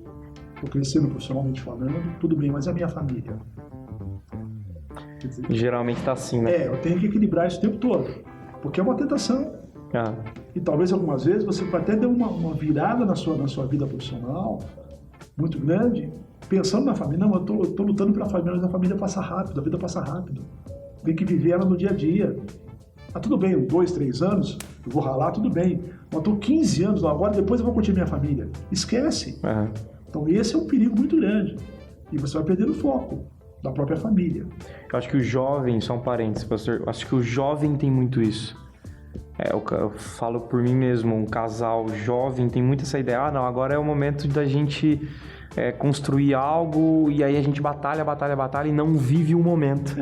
Estou crescendo profissionalmente falando, tudo bem, mas é a minha família. Quer dizer, geralmente está assim, né? eu tenho que equilibrar isso o tempo todo, porque é uma tentação. E talvez algumas vezes você vai até dar uma virada na sua vida profissional muito grande, pensando na família. Não, eu tô lutando pela família, mas a família passa rápido, a vida passa rápido. Tem que viver ela no dia a dia. Tudo bem, 2, 3 anos, eu vou ralar, tudo bem. Mas estou 15 anos agora, depois eu vou curtir minha família. Esquece. Então esse é um perigo muito grande. E você vai perder o foco da própria família. Eu acho que o jovem, só um parênteses, pastor, eu acho que o jovem tem muito isso. Eu falo por mim mesmo, um casal jovem tem muito essa ideia, não, agora é o momento da gente construir algo, e aí a gente batalha e não vive o momento.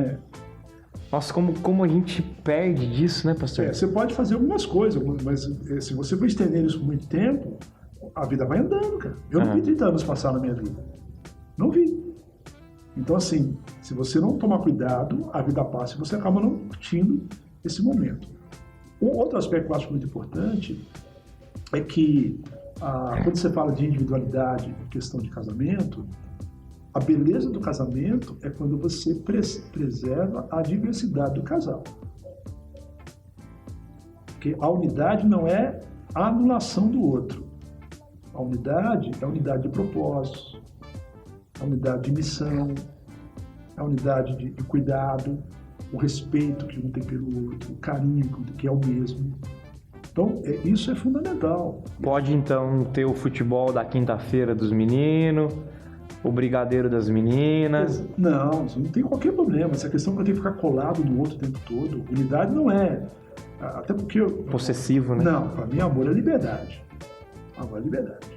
Nossa, como a gente perde disso, né, pastor? Você pode fazer algumas coisas, mas se você for estender isso por muito tempo, a vida vai andando, cara. Eu não vi 30 anos passar na minha vida. Não vi. Então, assim, se você não tomar cuidado, a vida passa e você acaba não curtindo esse momento. Um outro aspecto que eu acho muito importante é que, quando você fala de individualidade em questão de casamento, a beleza do casamento é quando você preserva a diversidade do casal. Porque a unidade não é a anulação do outro. A unidade é a unidade de propósitos, a unidade de missão, a unidade de cuidado, o respeito que um tem pelo outro, o carinho que é o mesmo. Então, isso é fundamental. Pode, então, ter o futebol da quinta-feira dos meninos, o brigadeiro das meninas. Não, isso não tem qualquer problema. Essa questão que eu tenho que ficar colado no outro o tempo todo. Unidade não é. Até porque. Possessivo, né? Não, para mim, amor é liberdade. Amor é liberdade.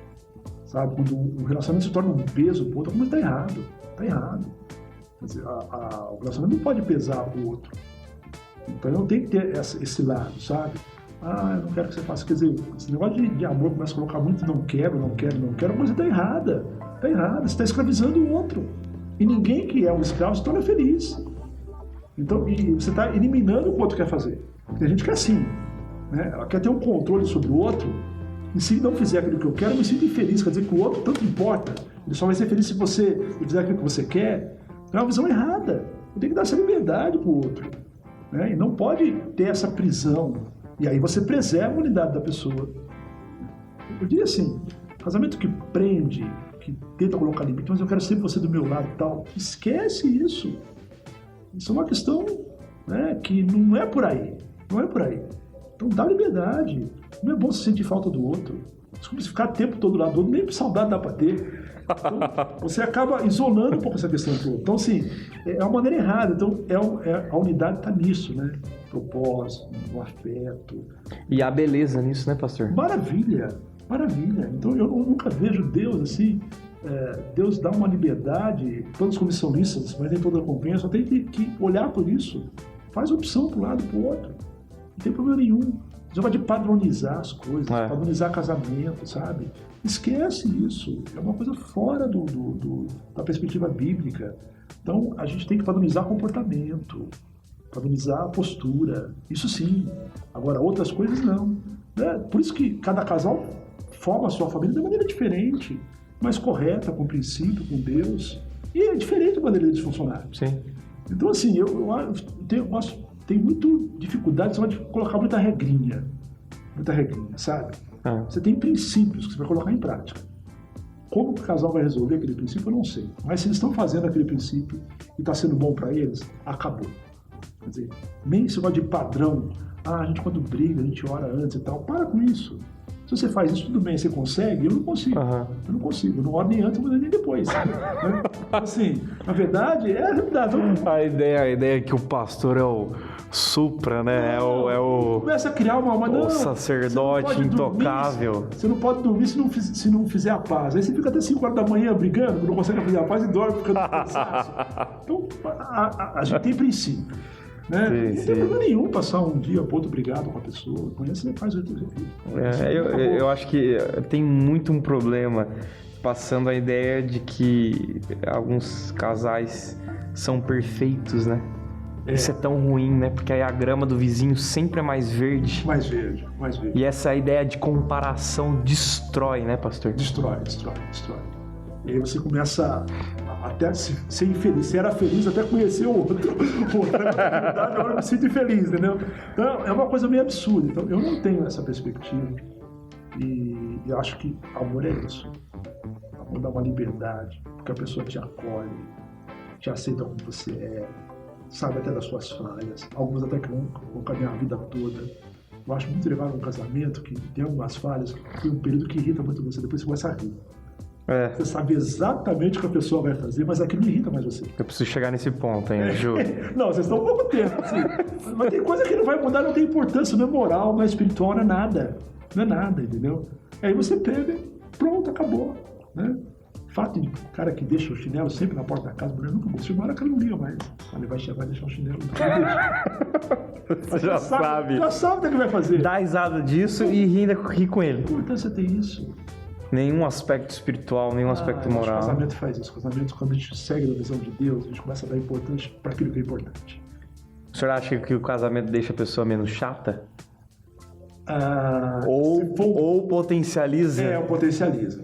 Sabe? Quando o relacionamento se torna um peso pro outro, como está errado. Está errado. Quer dizer, o relacionamento não pode pesar pro outro. Então, não tem que ter esse lado, sabe? Eu não quero que você faça. Quer dizer, esse negócio de amor começa a colocar muito não quero, a coisa está errada. Está errado, você está escravizando o outro. E ninguém que é um escravo se torna feliz. Então, e você está eliminando o que o outro quer fazer. Tem gente que é assim, né? Ela quer ter um controle sobre o outro, e se não fizer aquilo que eu quero, eu me sinto infeliz. Quer dizer que o outro tanto importa. Ele só vai ser feliz se você fizer aquilo que você quer. É uma visão errada. Eu tenho que dar essa liberdade para o outro. Né? E não pode ter essa prisão. E aí você preserva a unidade da pessoa. Eu diria assim, casamento que prende, que tenta colocar limite, mas eu quero sempre você do meu lado e tal. Esquece isso. Isso é uma questão, né, que não é por aí. Não é por aí. Então dá liberdade. Não é bom se sentir falta do outro. Desculpa, se ficar o tempo todo lá do outro, nem saudade dá para ter. Então, você acaba isolando um pouco essa questão do outro. Então, assim, é uma maneira errada. Então, a unidade está nisso, né? Propósito, o afeto. E a beleza nisso, né, pastor? Maravilha. Então, eu nunca vejo Deus assim. Deus dá uma liberdade, todas as comissões listas, mas nem toda compensa. Tem que olhar por isso. Faz opção para um lado e para o outro. Não tem problema nenhum. Você vai de padronizar as coisas, padronizar casamento, sabe? Esquece isso. É uma coisa fora da perspectiva bíblica. Então, a gente tem que padronizar comportamento, padronizar postura. Isso sim. Agora, outras coisas não. Por isso que cada casal forma a sua família de maneira diferente, mais correta, com princípio, com Deus. E é diferente da maneira deles funcionarem. Sim. Então, assim, eu tenho muita dificuldade de colocar muita regrinha, sabe? Você tem princípios que você vai colocar em prática. Como o casal vai resolver aquele princípio, eu não sei. Mas se eles estão fazendo aquele princípio e está sendo bom para eles, acabou. Quer dizer, nem esse negócio de padrão. A gente quando briga, a gente ora antes e tal. Para com isso. Se você faz isso, tudo bem, você consegue? Eu não consigo. Eu não consigo. Eu não oro nem antes, nem depois. Né? Assim, na verdade, é a realidade. A ideia é que o pastor é o supra, né? É o começa a criar uma o sacerdote intocável. Você não pode dormir se não fizer a paz. Aí você fica até 5 horas da manhã brigando, não consegue fazer a paz e dorme ficando cansaço. Então, a gente tem princípio. Né? Não tem problema nenhum passar um dia ou outro brigado com a pessoa. Amanhã você faz o teu filho. Eu acho que tem muito um problema passando a ideia de que alguns casais são perfeitos, né? Isso é tão ruim, né? Porque aí a grama do vizinho sempre é mais verde. Mais verde. E essa ideia de comparação destrói, né, pastor? Destrói. E aí você começa até a ser infeliz. Você era feliz até conhecer o outro. Agora eu me sinto infeliz, entendeu? Então é uma coisa meio absurda. Então eu não tenho essa perspectiva. E eu acho que amor é isso. Amor dá uma liberdade. Porque a pessoa te acolhe, te aceita como você é, sabe até das suas falhas. Algumas até que vão caminhar a vida toda. Eu acho muito legal um casamento que tem algumas falhas, que tem um período que irrita muito você, depois você começa a rir. Você sabe exatamente o que a pessoa vai fazer, mas aquilo não irrita mais você. Eu preciso chegar nesse ponto ainda, Ju. Não, vocês estão há pouco tempo, assim. Mas tem coisa que não vai mudar, não tem importância, não é moral, não é espiritual, não é nada. Não é nada, entendeu? Aí você pega, pronto, acabou. Né? O fato de o cara que deixa o chinelo sempre na porta da casa, a mulher nunca gostou, uma hora que ela não liga mais. Ele vai chegar e deixar o chinelo. Você já sabe. Já sabe o que vai fazer. Dá risada disso e ri com ele. Que importância tem isso? Nenhum aspecto espiritual, nenhum aspecto moral. O casamento faz isso. O casamento, quando a gente segue a visão de Deus, a gente começa a dar importância para aquilo que é importante. O senhor acha que o casamento deixa a pessoa menos chata? Ou potencializa? Potencializa.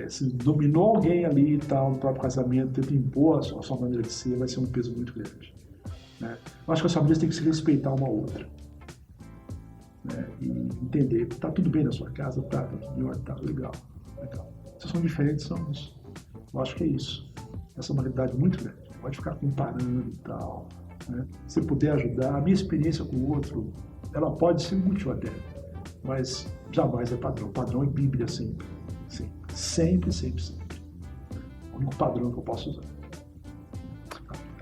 Se dominou alguém ali e tal, no próprio casamento, tenta impor a sua maneira de ser, vai ser um peso muito grande. Né? Eu acho que as famílias têm que se respeitar uma outra. Né? E entender, tá tudo bem na sua casa, tá tudo bem, tá legal. Vocês são diferentes, somos. Eu acho que é isso. Essa é uma realidade muito grande. Pode ficar comparando e tal. Né? Se puder ajudar, a minha experiência com o outro, ela pode ser útil até, mas jamais é padrão. Padrão é Bíblia sempre. Sempre. O único padrão que eu posso usar.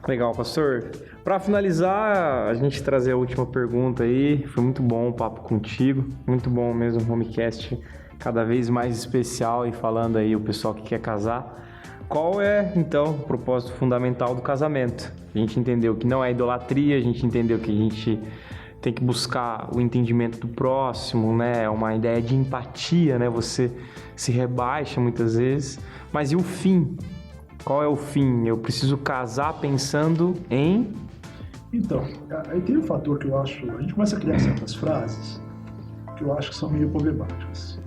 Legal, pastor. Para finalizar, a gente trazer a última pergunta aí. Foi muito bom o papo contigo. Muito bom mesmo o Homecast, cada vez mais especial e falando aí o pessoal que quer casar. Qual é, então, o propósito fundamental do casamento? A gente entendeu que não é idolatria, a gente entendeu que a gente tem que buscar o entendimento do próximo, né? Uma ideia de empatia, né? Você se rebaixa muitas vezes. Mas e o fim? Qual é o fim? Eu preciso casar pensando em... Então, aí tem um fator que eu acho... A gente começa a criar certas frases que eu acho que são meio problemáticas.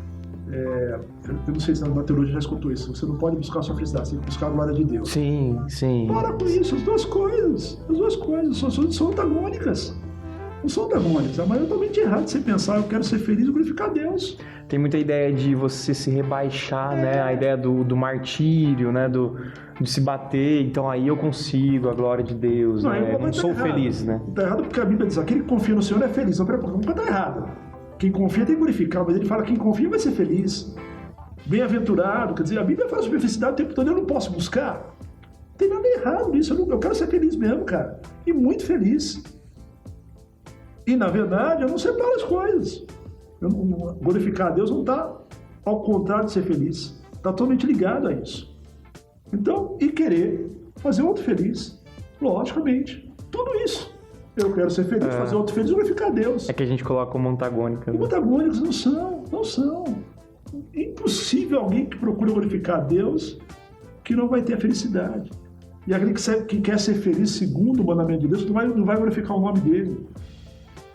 Eu não sei se na teologia já escutou isso. Você não pode buscar a sua felicidade, você tem que buscar a glória de Deus. Sim. Para com isso, as duas coisas são antagônicas. Não são antagônicas, mas é totalmente errado você pensar, eu quero ser feliz e glorificar Deus. Tem muita ideia de você se rebaixar, né? A ideia do martírio, né? De se bater, então aí eu consigo a glória de Deus, né? Eu não sou feliz, né? Tá errado porque a Bíblia diz, aquele que confia no Senhor é feliz. Não, tá errado. Quem confia tem que glorificar, mas ele fala, quem confia vai ser feliz. Bem-aventurado, quer dizer, a Bíblia fala sobre felicidade o tempo todo, eu não posso buscar. Não tem nada errado nisso, eu quero ser feliz mesmo, cara. E muito feliz. E, na verdade, eu não separo as coisas. Glorificar a Deus não está ao contrário de ser feliz. Está totalmente ligado a isso. Então, e querer fazer outro feliz, logicamente. Tudo isso. Eu quero ser feliz, fazer outro feliz e glorificar a Deus. É que a gente coloca como antagônicas. Como antagônicos não são. É impossível alguém que procura glorificar a Deus que não vai ter a felicidade. E aquele que quer ser feliz segundo o mandamento de Deus não vai glorificar o nome dele.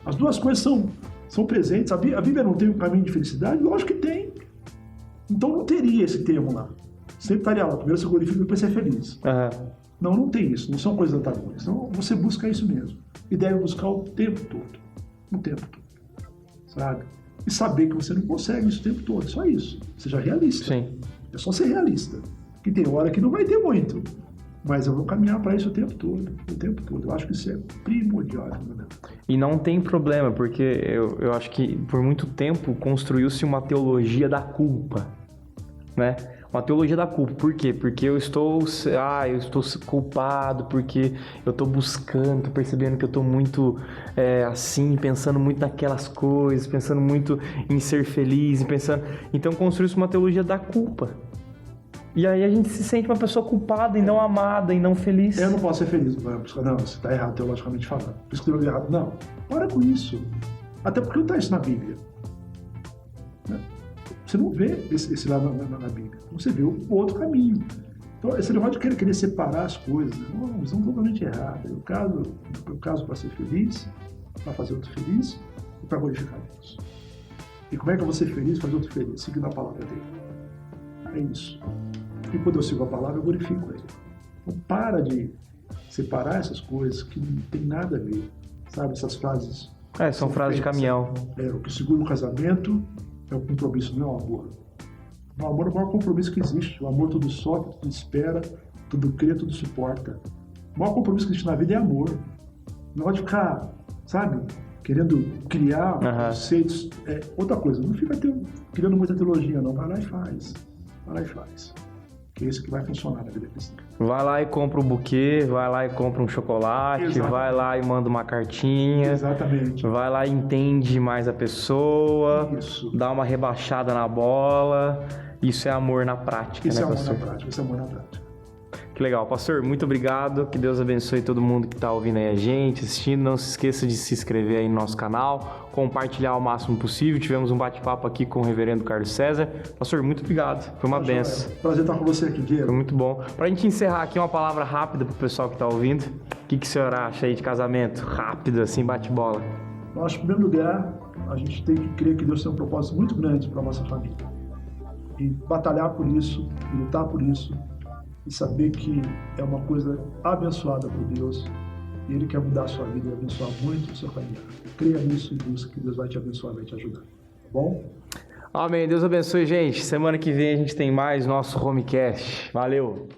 As duas coisas são presentes. A Bíblia não tem um caminho de felicidade? Lógico que tem. Então não teria esse termo lá. Sempre estaria lá. Primeiro você glorifica e depois você é feliz. Não tem isso. Não são coisas antagônicas. Então você busca isso mesmo. E deve buscar o tempo todo. O tempo todo. Sabe? e saber que você não consegue isso o tempo todo. Só isso. Seja realista. Sim. É só ser realista. Que tem hora que não vai ter muito. Mas eu vou caminhar para isso o tempo todo. O tempo todo. Eu acho que isso é primordial. Né? E não tem problema, porque eu acho que por muito tempo construiu-se uma teologia da culpa, né? Uma teologia da culpa. Por quê? Porque eu estou culpado, porque eu estou buscando, tô percebendo que eu estou muito assim, pensando muito naquelas coisas, pensando muito em ser feliz, Então construiu-se uma teologia da culpa. E aí a gente se sente uma pessoa culpada e não amada e não feliz. Eu não posso ser feliz. Não, você está errado teologicamente falando. Por isso que eu errado. Não, para com isso. Até porque não está isso na Bíblia. Você não vê esse lado na Bíblia. Você vê o outro caminho. Então, esse negócio de querer separar as coisas, né? Uma visão totalmente errada. Eu caso para ser feliz, para fazer outro feliz e para glorificar Deus. E como é que eu vou ser feliz e fazer outro feliz? Seguindo a palavra dele. É isso. E quando eu sigo a palavra, eu glorifico ele. Então, para de separar essas coisas que não tem nada a ver. Sabe, essas frases... São frases de caminhão. O que segura o casamento é o compromisso, não é o amor. O amor é o maior compromisso que existe. O amor tudo sofre, tudo espera, tudo crê, tudo suporta. O maior compromisso que existe na vida é amor. Não pode ficar, sabe, querendo criar conceitos. Outra coisa, não fica criando muita teologia, não. Vai lá e faz. Que é isso que vai funcionar na vida cristã. Vai lá e compra um buquê, vai lá e compra um chocolate, Exatamente. Vai lá e manda uma cartinha. Exatamente. Vai lá e entende mais a pessoa. Isso. Dá uma rebaixada na bola. Isso é amor na prática, isso né, pastor? Isso é amor na prática. Que legal. Pastor, muito obrigado. Que Deus abençoe todo mundo que está ouvindo aí a gente, assistindo. Não se esqueça de se inscrever aí no nosso canal, compartilhar o máximo possível. Tivemos um bate-papo aqui com o reverendo Carlos César. Pastor, muito obrigado. Foi uma benção. Prazer estar com você aqui, Diego. Foi muito bom. Para a gente encerrar aqui, uma palavra rápida para o pessoal que está ouvindo. O que o senhor acha aí de casamento? Rápido, assim, bate-bola. Eu acho que, em primeiro lugar, a gente tem que crer que Deus tem um propósito muito grande para a nossa família. E batalhar por isso, e lutar por isso, e saber que é uma coisa abençoada por Deus e Ele quer mudar a sua vida e abençoar muito o seu caminhar. Creia nisso e busque que Deus vai te abençoar, vai te ajudar. Tá bom? Amém. Deus abençoe, gente. Semana que vem a gente tem mais nosso Homecast. Valeu!